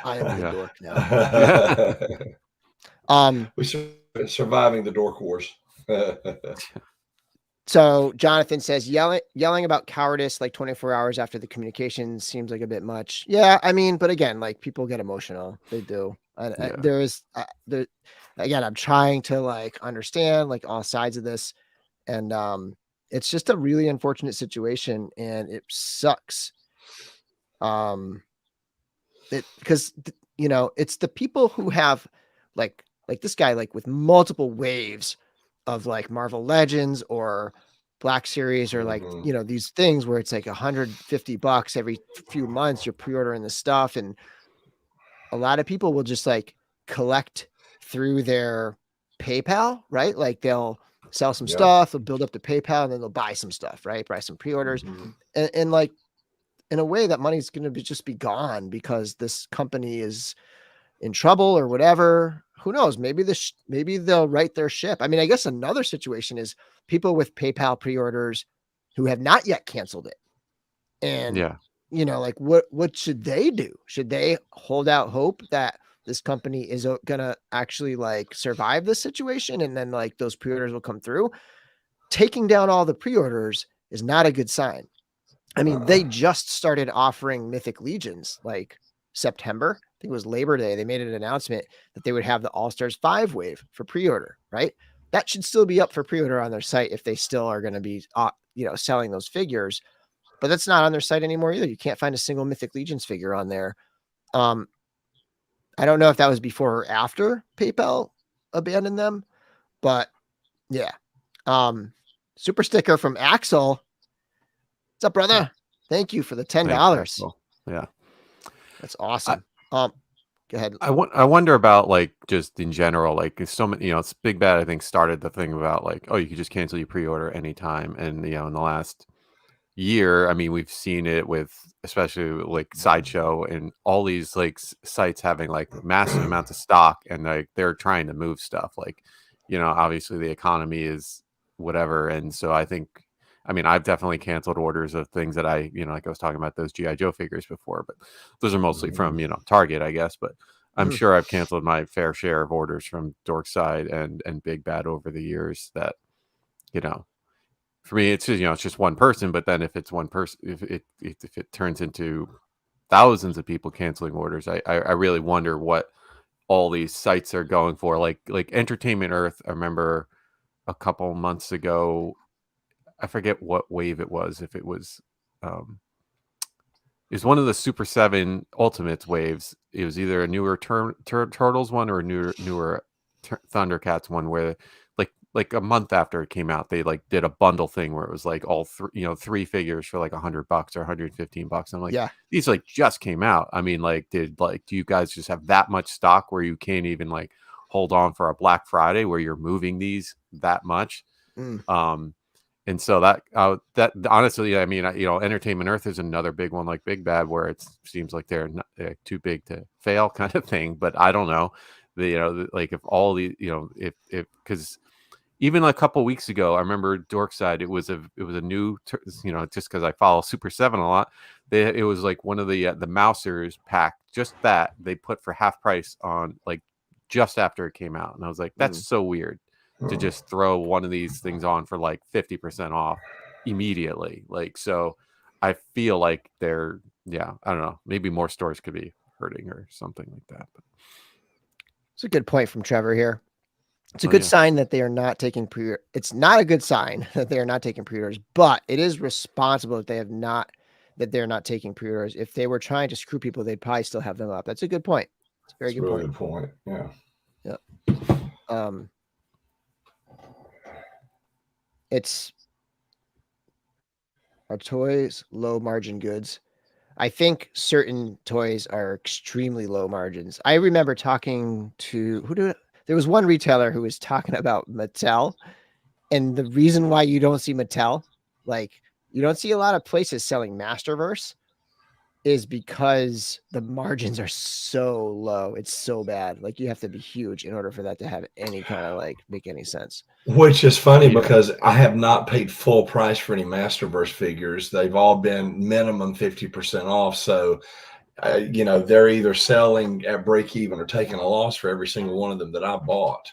I am the dork now. We're surviving the dork wars. So Jonathan says yelling about cowardice like 24 hours after the communication seems like a bit much. Yeah, I mean, but again, like people get emotional. They do. Again, I'm trying to like understand like all sides of this. And it's just a really unfortunate situation and it sucks. Because it's the people who have like this guy, like with multiple waves of like Marvel Legends or Black Series or like, these things where it's like $150 every few months, you're pre-ordering this stuff. And a lot of people will just like collect through their PayPal, right? Like they'll sell some stuff, they'll build up the PayPal, and then they'll buy some stuff, right? Buy some pre-orders. And like, in a way that money's going to just be gone because this company is in trouble or whatever. Who knows? Maybe they'll right their ship. I mean, I guess another situation is people with PayPal pre-orders who have not yet canceled it. And, like what should they do? Should they hold out hope that this company is going to actually like survive this situation and then like those pre-orders will come through? Taking down all the pre-orders is not a good sign. I mean, they just started offering Mythic Legions like September. I think it was Labor Day. They made an announcement that they would have the All-Stars 5 wave for pre-order, right? That should still be up for pre-order on their site if they still are going to be, selling those figures. But that's not on their site anymore either. You can't find a single Mythic Legions figure on there. I don't know if that was before or after PayPal abandoned them, but yeah. Super sticker from Axel. What's up, brother? Thank you for the $10. Yeah, that's awesome. Go ahead. I wonder about like just in general, like so many, it's Big Bad. I think started the thing about like, oh, you could just cancel your pre-order anytime, and in the last year, I mean, we've seen it with especially like Sideshow and all these like sites having like massive amounts of stock, and like they're trying to move stuff. Like, obviously the economy is whatever, and so I think. I mean, I've definitely canceled orders of things that I, like I was talking about those G.I. Joe figures before, but those are mostly from, Target, I guess. But I'm sure I've canceled my fair share of orders from Dorkside and Big Bad over the years that, for me, it's just, it's just one person. But then if it's one person, if it turns into thousands of people canceling orders, I really wonder what all these sites are going for. Like Entertainment Earth, I remember a couple months ago, I forget what wave it was. If it was, it was one of the Super7 Ultimates waves. It was either a newer Turtles one or a newer Thundercats one, where like a month after it came out, they like did a bundle thing where it was like all three figures for like $100 or $115. I'm like, yeah, these like just came out. I mean, like, do you guys just have that much stock where you can't even like hold on for a Black Friday where you're moving these that much. And so that honestly, I mean, Entertainment Earth is another big one, like Big Bad, where it seems like they're too big to fail kind of thing. But I don't know, like if all the, if because even a couple weeks ago, I remember Dorkside, it was a new, just because I follow Super7 a lot, it was like one of the Mousers pack, just that they put for half price on like just after it came out, and I was like, that's so weird to just throw one of these things on for like 50% off immediately. Like, so I feel like they're, I don't know, maybe more stores could be hurting or something like that. But it's a good point from Trevor here. It's a good sign that they are not taking it's not a good sign that they are not taking pre-orders, but it is responsible that they're not taking pre-orders. If they were trying to screw people, they'd probably still have them up. That's a good point. It's a very good point. Yeah. It's our toys, low margin goods. I think certain toys are extremely low margins. I remember talking to there was one retailer who was talking about Mattel, and the reason why you don't see Mattel, like you don't see a lot of places selling Masterverse, is because the margins are so low. It's so bad. Like you have to be huge in order for that to have any kind of like make any sense. Which is funny because I have not paid full price for any Masterverse figures. They've all been minimum 50% off. So, they're either selling at break even or taking a loss for every single one of them that I bought.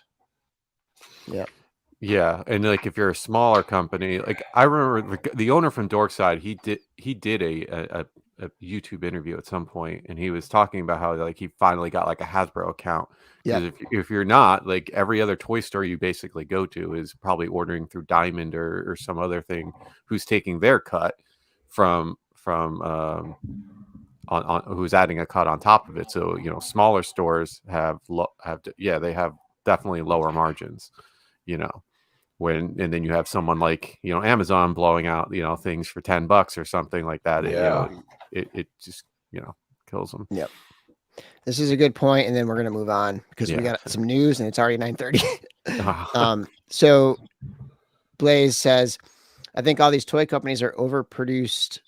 Yeah. Yeah, and like if you're a smaller company, like I remember the owner from Dorkside, he did a YouTube interview at some point, and he was talking about how like he finally got like a Hasbro account. Because if you're not, like every other toy store you basically go to is probably ordering through Diamond or some other thing, who's taking their cut from on who's adding a cut on top of it. So smaller stores they have definitely lower margins. And then you have someone like Amazon blowing out things for $10 or something like that. It just kills them. Yep. This is a good point, and then we're gonna move on because we got some news and it's already 9:30. So Blaze says, I think all these toy companies are overproduced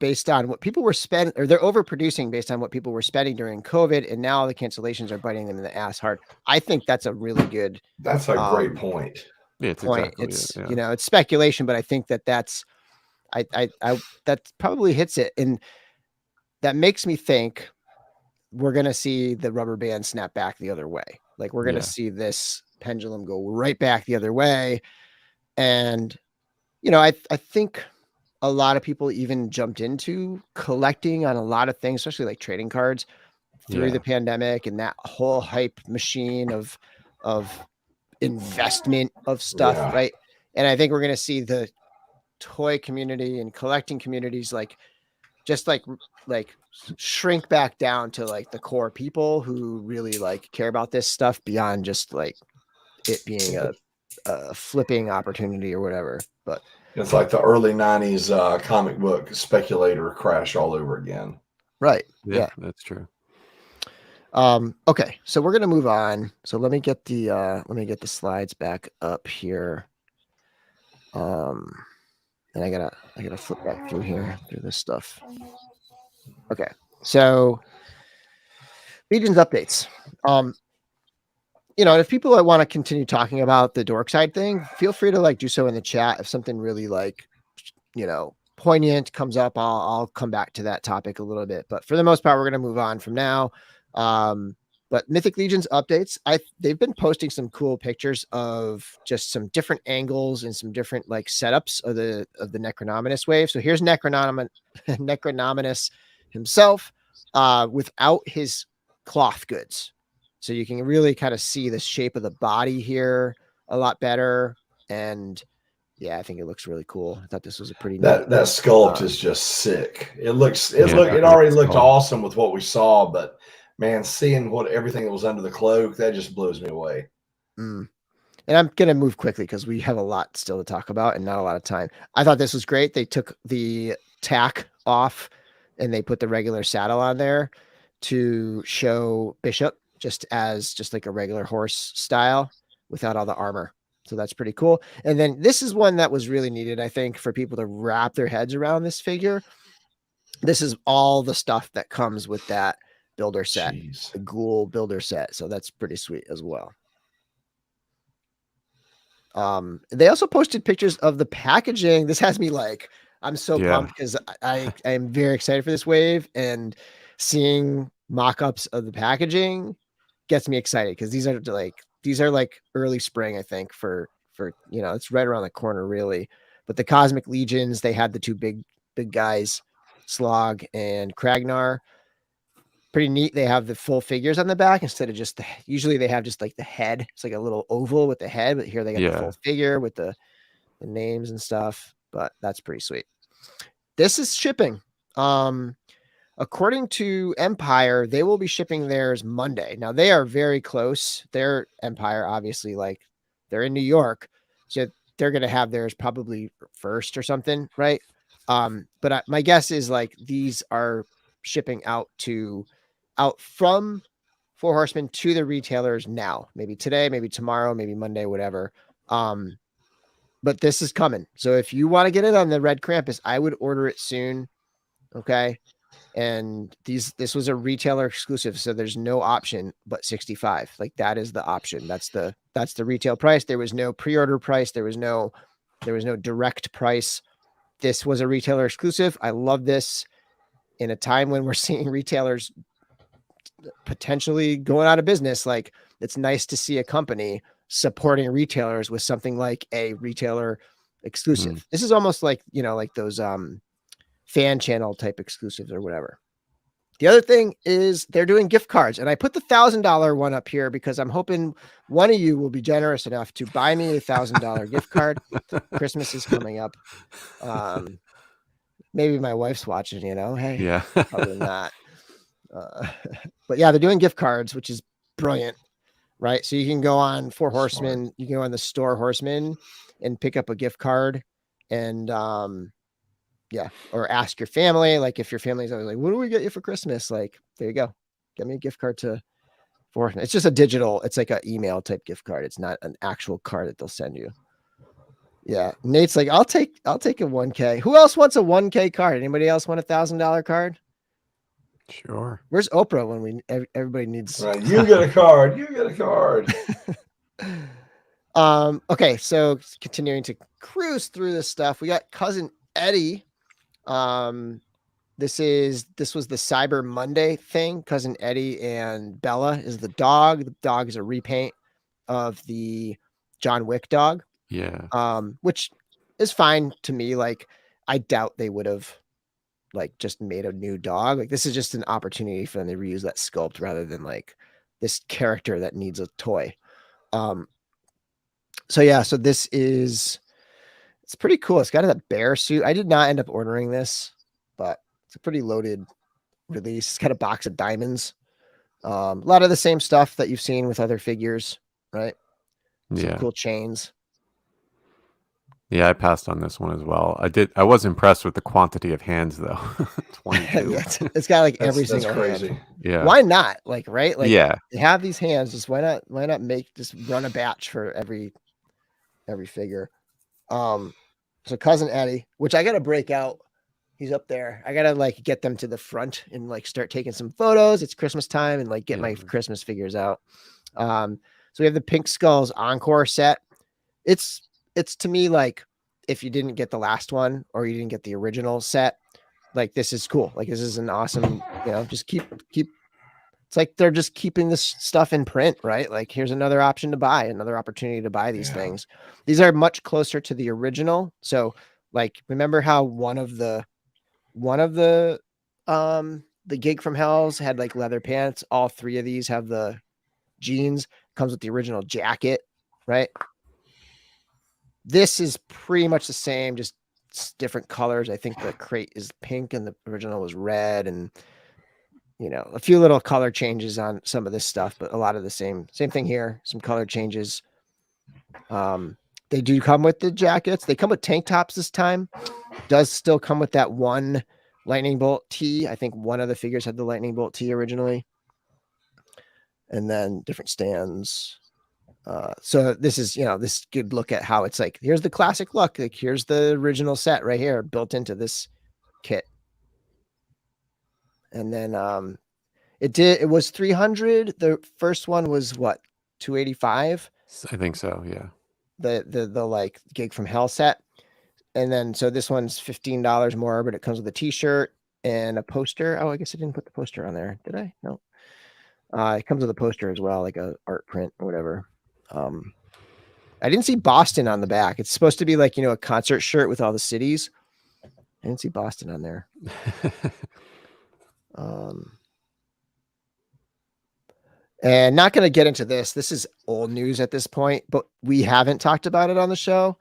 based on what people were spending, or they're overproducing based on what people were spending during COVID, and now the cancellations are biting them in the ass hard. I think that's a really good. That's a great point. It's point. Exactly It's it's speculation, but I think that's that probably hits it, and that makes me think we're gonna see the rubber band snap back the other way. Like we're gonna see this pendulum go right back the other way, and I think a lot of people even jumped into collecting on a lot of things, especially like trading cards through the pandemic and that whole hype machine of investment of stuff, right? And I think we're going to see the toy community and collecting communities like shrink back down to like the core people who really like care about this stuff beyond just like it being a flipping opportunity or whatever. But it's like the early 90s comic book speculator crash all over again. Right. Yeah, that's true. Okay, so we're gonna move on. So let me get the slides back up here. And I gotta flip back through this stuff. Okay, so Legion's updates. And if people want to continue talking about the Dorkside thing, feel free to like do so in the chat. If something really like poignant comes up, I'll come back to that topic a little bit. But for the most part, we're gonna move on from now. But Mythic Legion's updates, they've been posting some cool pictures of just some different angles and some different like setups of the Necronominus wave. So here's Necronominus himself without his cloth goods. So you can really kind of see the shape of the body here a lot better. And yeah, I think it looks really cool. I thought this was a pretty that sculpt is just sick. It already looked awesome with what we saw, but man, seeing everything that was under the cloak, that just blows me away. And I'm going to move quickly because we have a lot still to talk about and not a lot of time. I thought this was great. They took the tack off and they put the regular saddle on there to show Bishop just like a regular horse style without all the armor. So that's pretty cool. And then this is one that was really needed, I think, for people to wrap their heads around this figure. This is all the stuff that comes with that builder set, the Ghoul builder set. So that's pretty sweet as well. They also posted pictures of the packaging. This has me like, I'm so pumped because I am very excited for this wave, and seeing mock-ups of the packaging gets me excited because these are like early spring, I think, for it's right around the corner really. But the Cosmic Legions, they had the two big guys, Slog and Kragnar. Pretty neat. They have the full figures on the back instead of just usually they have just like the head. It's like a little oval with the head, but here they got the full figure with the names and stuff. But that's pretty sweet. This is shipping. According to Empire, they will be shipping theirs Monday. Now they are very close. Their Empire, obviously, like they're in New York, so they're gonna have theirs probably first or something, right? But my guess is like these are shipping out from Four Horsemen to the retailers now, maybe today, maybe tomorrow, maybe Monday, whatever. But this is coming. So if you want to get it on the Red Krampus, I would order it soon. Okay. And this was a retailer exclusive. So there's no option but 65. Like that is the option. That's the retail price. There was no pre-order price. There was no direct price. This was a retailer exclusive. I love this in a time when we're seeing retailers potentially going out of business. Like it's nice to see a company supporting retailers with something like a retailer exclusive. This is almost like, like those fan channel type exclusives or whatever. The other thing is they're doing gift cards, and I put the $1,000 one up here because I'm hoping one of you will be generous enough to buy me a $1,000 gift card. Christmas is coming up. Maybe my wife's watching, hey, yeah, probably not. But yeah, they're doing gift cards, which is brilliant, right? So you can go on Four Horsemen, you can go on the store Horsemen and pick up a gift card, and or ask your family. Like if your family's always like, what do we get you for Christmas? Like, there you go. Get me a gift card to Four Horsemen. It's just it's like an email type gift card. It's not an actual card that they'll send you. Yeah. Nate's like, I'll take a 1K. Who else wants a 1K card? Anybody else want $1,000 card? Sure. Where's Oprah when everybody needs? Right. You get a card. You get a card. Okay. So continuing to cruise through this stuff, we got Cousin Eddie. This was the Cyber Monday thing. Cousin Eddie and Bella is the dog. The dog is a repaint of the John Wick dog. Yeah. Which is fine to me. Like, I doubt they would have like just made a new dog. Like, this is just an opportunity for them to reuse that sculpt rather than like this character that needs a toy. So yeah, so this is, it's pretty cool. It's got a bear suit. I did not end up ordering this, but it's a pretty loaded release. It's got a box of diamonds. A lot of the same stuff that you've seen with other figures, right? Some cool chains. Yeah, I passed on this one as well. I was impressed with the quantity of hands though. 22. Yeah, it's got like every single crazy hand. Yeah. Why not? Like, right? Like, yeah. They have these hands. Just why not just run a batch for every figure. So Cousin Eddie, which I gotta break out. He's up there. I gotta like get them to the front and like start taking some photos. It's Christmas time and like get my Christmas figures out. So we have the Pink Skulls Encore set. It's to me like if you didn't get the last one or you didn't get the original set, like this is cool. Like this is an awesome, just keep. It's like they're just keeping this stuff in print, right? Like here's another option to buy, another opportunity to buy these things. These are much closer to the original. So like, remember how one of the Gig from Hells had like leather pants. All three of these have the jeans, comes with the original jacket, right? This is pretty much the same, just different colors. I think the crate is pink and the original was red, and a few little color changes on some of this stuff, but a lot of the same thing here. Some color changes. They do come with the jackets. They come with tank tops this time. Does still come with that one lightning bolt tee. I think one of the figures had the lightning bolt tee originally. and then different stands. So this is, this good look at how it's like, here's the classic look. Like here's the original set right here built into this kit. And then it was 300. The first one was what, 285? I think so, yeah. The like Gig from Hell set. And then so this one's $15 more, but it comes with a t-shirt and a poster. Oh, I guess I didn't put the poster on there. Did I? No. It comes with a poster as well, like a art print or whatever. I didn't see Boston on the back. It's supposed to be like, a concert shirt with all the cities. I didn't see Boston on there. And not going to get into this. This is old news at this point, but we haven't talked about it on the show.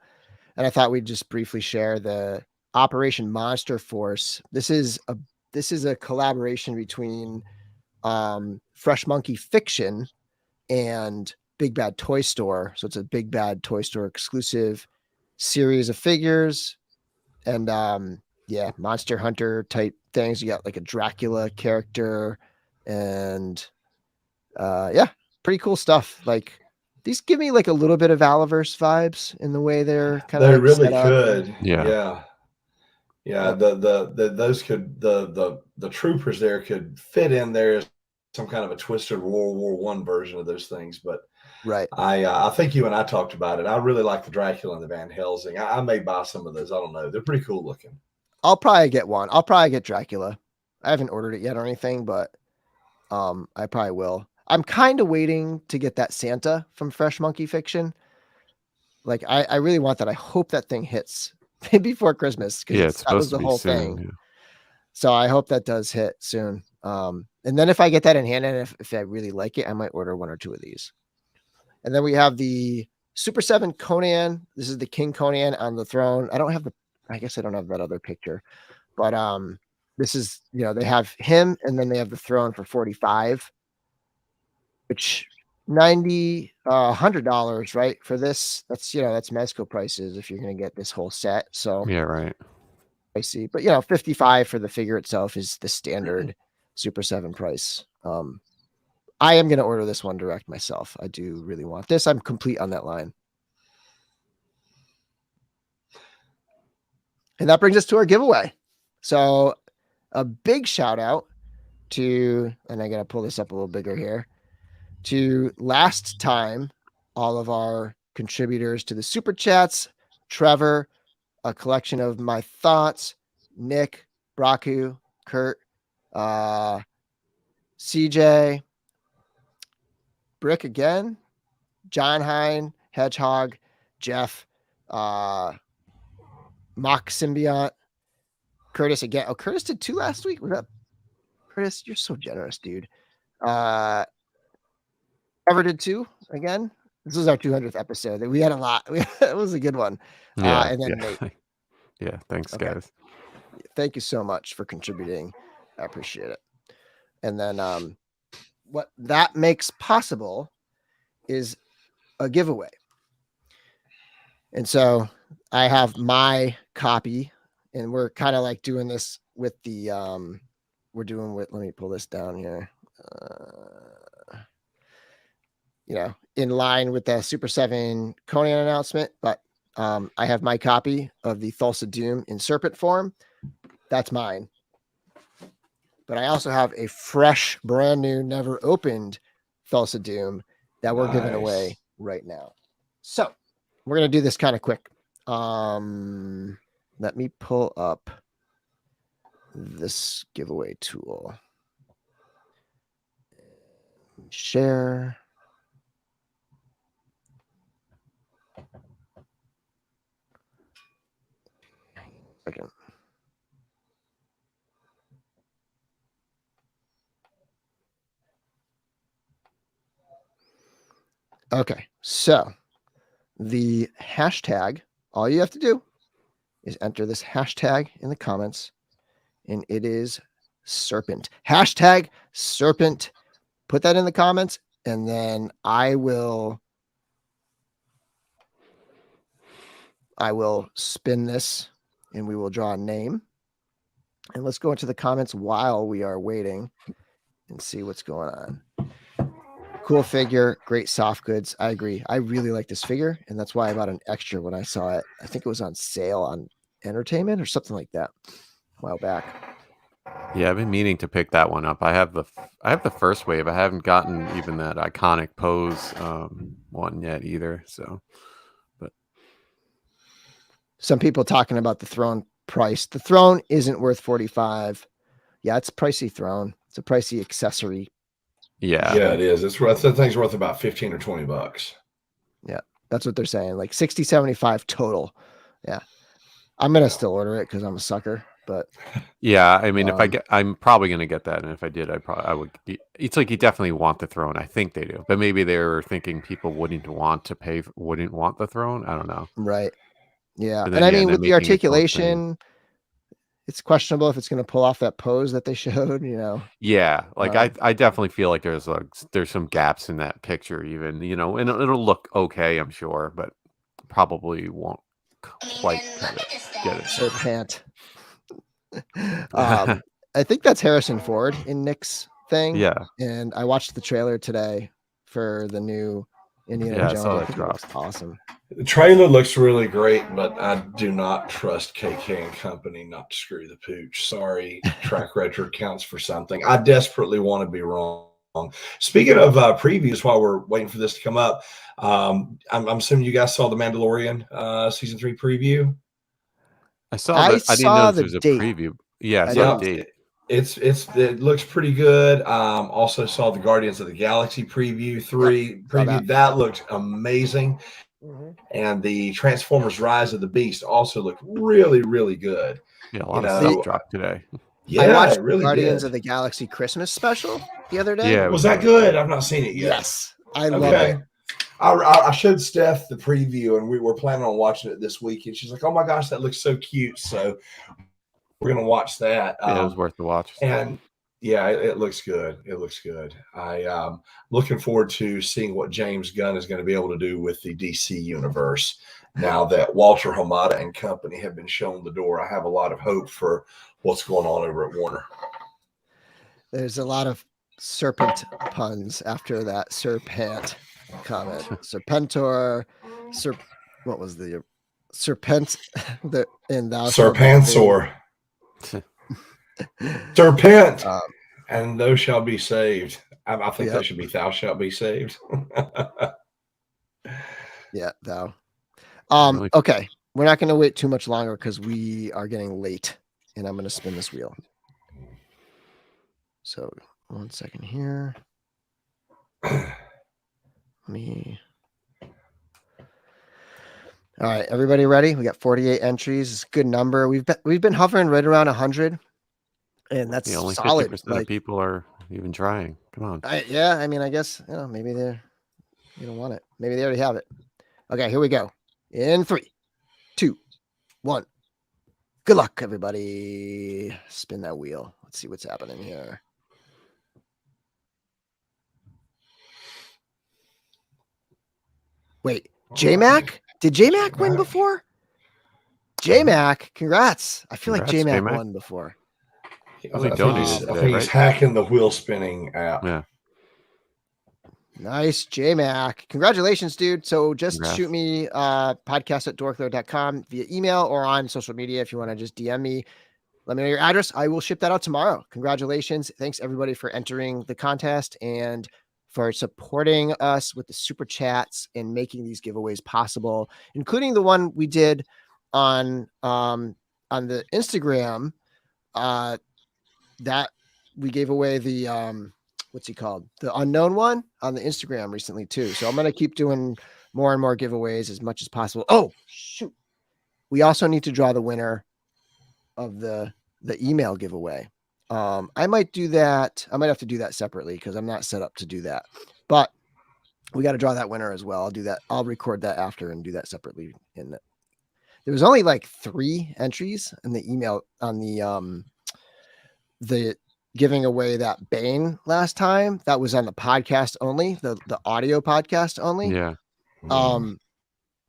And I thought we'd just briefly share the Operation Monster Force. This is a collaboration between Fresh Monkey Fiction and Big Bad Toy Store. So it's a Big Bad Toy Store exclusive series of figures. And Monster Hunter type things. You got like a Dracula character and pretty cool stuff. Like these give me like a little bit of Aliverse vibes in the way they're kind of. They really could. Yeah. The troopers there could fit in there as some kind of a twisted World War I version of those things. But right, I think you and I talked about it. I really like the Dracula and the Van Helsing. I may buy some of those. I don't know. They're pretty cool looking. I'll probably get one. I'll probably get Dracula. I haven't ordered it yet or anything, but I probably will. I'm kind of waiting to get that Santa from Fresh Monkey Fiction. Like I really want that. I hope that thing hits before Christmas. Yeah, it's that was the whole thing. Yeah. So I hope that does hit soon. And then if I get that in hand and if I really like it, I might order one or two of these. And then we have the Super7 Conan. This is the King Conan on the throne. I guess I don't have that other picture, but this is, they have him and then they have the throne for $45, which $90, $100, right? For this, that's Mezco prices if you're going to get this whole set. So yeah, right. I see, but $55 for the figure itself is the standard Super7 price. I am going to order this one direct myself. I do really want this. I'm complete on that line. And that brings us to our giveaway. So a big shout out to, and I got to pull this up a little bigger here, to last time, all of our contributors to the super chats, Trevor, a collection of my thoughts, Nick, Braku, Kurt, CJ, Brick again, John Hine, Hedgehog, Jeff, Mock Symbiont, Curtis again. Oh, Curtis did 2 last week. Was that Curtis? You're so generous, dude. Trevor did 2 again. This was our 200th episode. We had a lot. It was a good one. Yeah. And then Nate. Yeah. Thanks, guys. Thank you so much for contributing. I appreciate it. And then what that makes possible is a giveaway. And so I have my copy, and we're kind of like doing this with the let me pull this down here. In line with the Super7 Conan announcement, but I have my copy of the Thulsa Doom in serpent form. That's mine. But I also have a fresh, brand new, never opened Thulsa Doom that we're giving away right now. So we're going to do this kind of quick. Let me pull up this giveaway tool. Share. Second. Okay, so the hashtag, all you have to do is enter this hashtag in the comments, and it is serpent. Hashtag serpent. Put that in the comments, and then I will spin this, and we will draw a name. And let's go into the comments while we are waiting and see what's going on. Cool figure, great soft goods. I agree. I really like this figure, and that's why I bought an extra when I saw it. I think it was on sale on Entertainment or something like that a while back. Yeah, I've been meaning to pick that one up. I have the first wave. I haven't gotten even that iconic pose one yet either. So, but some people talking about the throne price. The throne isn't worth 45. Yeah, it's a pricey throne. It's a pricey accessory. Yeah, it is. That thing's worth about 15 or 20 bucks. Yeah, that's what they're saying. Like 60, 75 total. Yeah, I'm gonna still order it because I'm a sucker. But yeah, I mean, I'm probably gonna get that, and if I did, I would. It's like you definitely want the throne. I think they do, but maybe they were thinking people wouldn't want the throne. I don't know. Right. Yeah, Then, and I mean, with making the its own thing. articulation, it's questionable if it's going to pull off that pose that they showed. Yeah, like I definitely feel like there's some gaps in that picture, even and it'll look okay, I'm sure, but probably won't quite get it. Sir Pant. I think that's Harrison Ford in Nick's thing. Yeah, and I watched the trailer today for the new Indiana Jones. I think it looks awesome. The trailer looks really great, but I do not trust KK and Company not to screw the pooch. Sorry, track record counts for something. I desperately want to be wrong. Speaking of previews, while we're waiting for this to come up, I'm assuming you guys saw the Mandalorian season 3 preview. I saw that. I didn't know there was a preview. Yeah, I saw the date. It looks pretty good. Also saw the Guardians of the Galaxy preview 3 preview. That looked amazing. Mm-hmm. And the Transformers Rise of the Beast also looked really, really good. Yeah, a lot of stuff dropped today. Yeah, I watched really Guardians of the Galaxy Christmas special the other day. Yeah, was that good? I've not seen it yet. Yes, I love it. I showed Steph the preview, and we were planning on watching it this week, and she's like, "Oh my gosh, that looks so cute!" So we're gonna watch that. Yeah, it was worth the watch. And yeah, it looks good. It looks good. I'm looking forward to seeing what James Gunn is going to be able to do with the DC universe now that Walter Hamada and company have been shown the door. I have a lot of hope for what's going on over at Warner. There's a lot of serpent puns after that Serpent comment. Serpentor, what was the Serpent? And thou Serpansor. Serpent, and those shall be saved. I think that should be thou shalt be saved. Yeah, thou. Okay, we're not going to wait too much longer because we are getting late, and I'm going to spin this wheel. So 1 second here. All right, everybody ready? We got 48 entries. It's a good number. We've been hovering right around 100, and that's only solid. 50% of people are even trying. Come on. Yeah, I mean, I guess maybe they don't want it. Maybe they already have it. Okay, here we go. In 3, 2, 1. Good luck, everybody. Spin that wheel. Let's see what's happening here. Wait, J-Mac? Did J-Mac win before? J-Mac, congrats. I feel like J-Mac won before. I think he's hacking the wheel spinning app. Yeah. Nice, J-Mac. Congratulations, dude. So just shoot me podcast@dorklair.com via email or on social media if you want to just DM me. Let me know your address. I will ship that out tomorrow. Congratulations. Thanks, everybody, for entering the contest and for supporting us with the super chats and making these giveaways possible, including the one we did on the Instagram that we gave away the what's he called? The unknown one on the Instagram recently too. So I'm going to keep doing more and more giveaways as much as possible. Oh, shoot. We also need to draw the winner of the email giveaway. I might do that. I might have to do that separately because I'm not set up to do that, but we got to draw that winner as well. I'll do that. I'll record that after and do that separately. And there was only like 3 entries in the email on the giving away that Bane last time. That was on the podcast only, the audio podcast only. Yeah.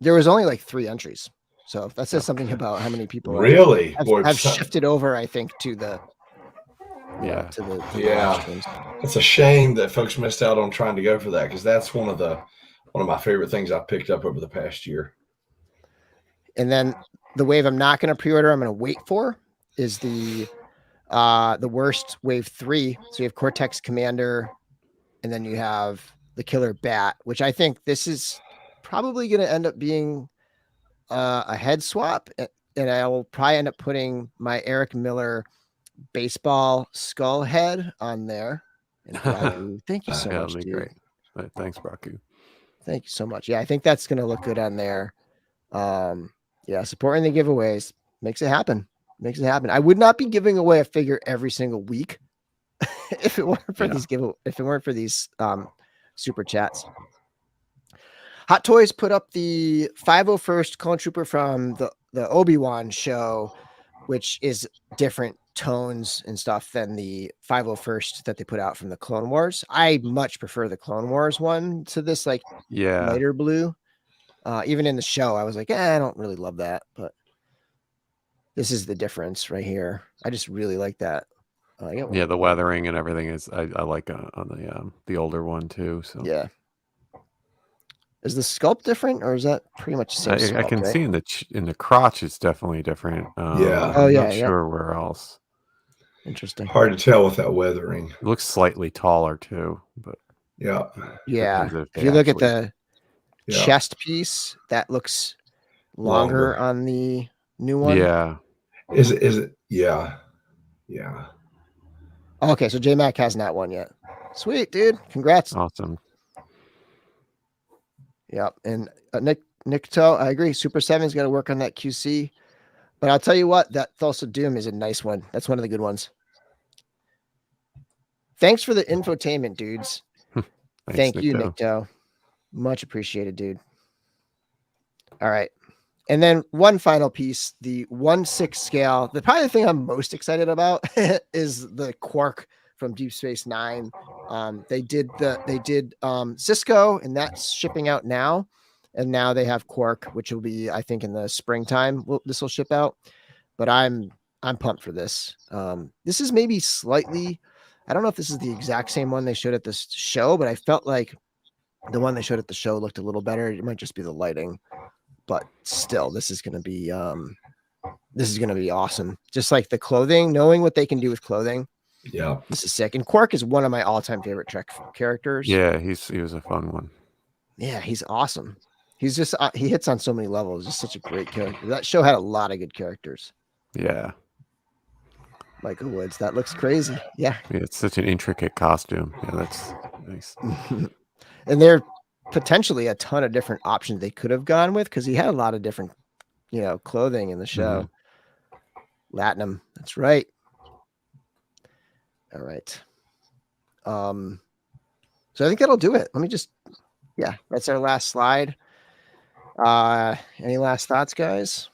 There was only like 3 entries. So that says something about how many people really have shifted over, I think, to the Yeah. to the Yeah. live streams. It's a shame that folks missed out on trying to go for that, because that's one of my favorite things I've picked up over the past year. And then the wave I'm not going to pre-order, I'm going to wait for, is the worst wave 3. So you have Cortex Commander, and then you have the Killer Bat, which I think this is probably going to end up being a head swap, and I will probably end up putting my Eric Miller baseball skull head on there. And Braku, thank you so much, dude. Great. Thanks, Braku. Thank you so much. Yeah, I think that's going to look good on there. Yeah, supporting the giveaways makes it happen. Makes it happen. I would not be giving away a figure every single week if it weren't for these super chats. Hot Toys put up the 501st Clone Trooper from the Obi-Wan show, which is different tones and stuff than the 501st that they put out from the Clone Wars. I much prefer the Clone Wars one to this lighter blue. Even in the show, I was like, I don't really love that, but this is the difference right here. I just really like that. The weathering and everything is I like on the older one too. So yeah. Is the sculpt different, or is that pretty much the same sculpt, I can right? see in the crotch it's definitely different. Yeah. I'm not sure where else. Interesting. Hard to tell with that weathering. It looks slightly taller too, but yeah. If you look at the chest piece, that looks longer on the new one. Yeah. Is it? Yeah. Yeah. Okay, so J-Mac hasn't that one yet. Sweet, dude. Congrats. Awesome. Yep. And Nick Toe, I agree. Super7's got to work on that QC. But I'll tell you what, that Thulsa Doom is a nice one. That's one of the good ones. Thanks for the infotainment, dudes. Thank you, Nick Toe. Much appreciated, dude. All right. And then one final piece, the 1/6 scale. Probably the thing I'm most excited about is the Quark from Deep Space Nine. They did Cisco, and that's shipping out now. And now they have Quark, which will be, I think, in the springtime. This will ship out. But I'm pumped for this. This is maybe slightly, I don't know if this is the exact same one they showed at this show, but I felt like the one they showed at the show looked a little better. It might just be the lighting, but still, this is going to be awesome. Just like the clothing, knowing what they can do with clothing. Yeah, this is sick. And Quark is one of my all-time favorite Trek characters. Yeah, he was a fun one. Yeah, he's awesome. He's just he hits on so many levels. Just such a great character. That show had a lot of good characters. Yeah. Michael Woods, that looks crazy. Yeah. It's such an intricate costume. Yeah, that's nice. And there are potentially a ton of different options they could have gone with, because he had a lot of different, clothing in the show. Latinum. That's right. All right. So I think that'll do it. Let me just, that's our last slide. Any last thoughts, guys?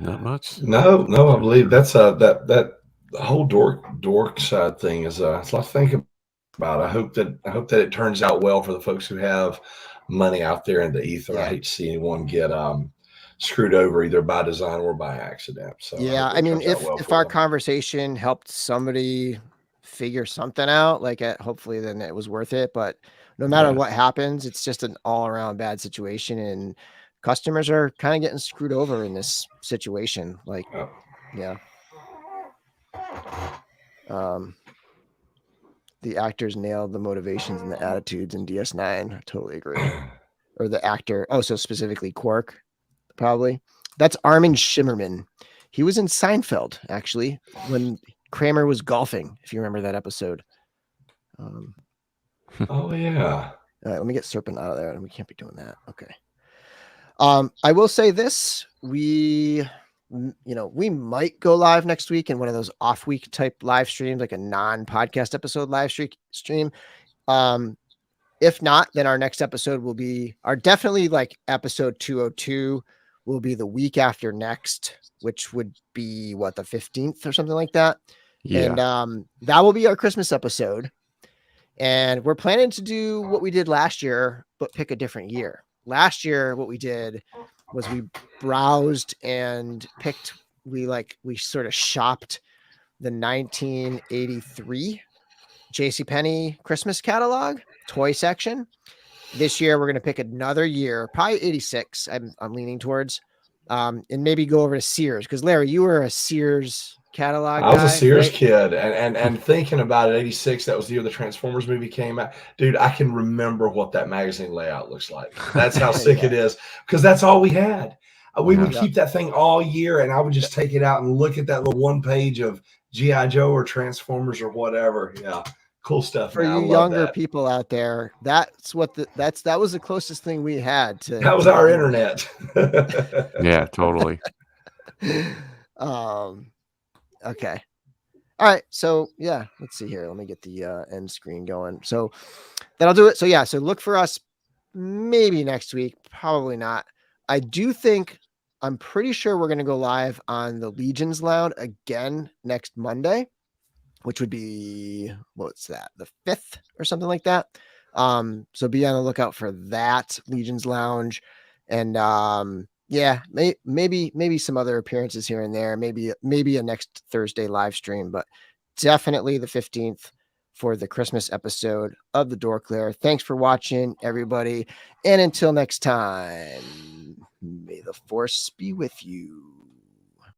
Not much. No, I believe that's that whole dork side thing is it's a lot to think about. I hope that it turns out well for the folks who have money out there in the ether. I hate to see anyone get screwed over either by design or by accident. So I mean, if our conversation helped somebody figure something out, hopefully then it was worth it. But no matter what happens, it's just an all-around bad situation, and customers are kind of getting screwed over in this situation. The actors nailed the motivations and the attitudes in DS9. I totally agree. Or the actor. Oh, so specifically Quark, probably. That's Armin Shimmerman. He was in Seinfeld, actually, when Kramer was golfing, if you remember that episode. Oh, yeah. All right, let me get Serpent out of there. We can't be doing that. Okay. I will say this. We might go live next week in one of those off week type live streams, like a non-podcast episode live stream. If not, then our next episode will be definitely episode 202 will be the week after next, which would be the 15th or something like that. Yeah. And that will be our Christmas episode. And we're planning to do what we did last year, but pick a different year. Last year, what we did was we browsed and picked, we sort of shopped the 1983 JCPenney Christmas catalog toy section. This year, we're going to pick another year, probably 86. I'm leaning towards, and maybe go over to Sears, because Larry, you were a Sears catalog I was a guy, Sears right? kid, and thinking about it, 86, that was the year the Transformers movie came out. Dude, I can remember what that magazine layout looks like. That's how sick it is, because that's all we had. We would keep that thing all year, and I would just take it out and look at that little one page of G.I. Joe or Transformers or whatever. Yeah, cool stuff. For you younger people out there, that's what that was the closest thing we had to. That was our internet. Yeah, totally. Okay. All right. So yeah, let's see here. Let me get the end screen going. So that'll do it. So yeah, so look for us maybe next week. Probably not. I'm pretty sure we're going to go live on the Legion's Lounge again next Monday, which would be, what's that? The 5th or something like that. So be on the lookout for that, Legion's Lounge. And yeah, maybe some other appearances here and there, maybe a next Thursday live stream, but definitely the 15th for the Christmas episode of the DorkLair. Thanks for watching, everybody. And until next time, may the force be with you.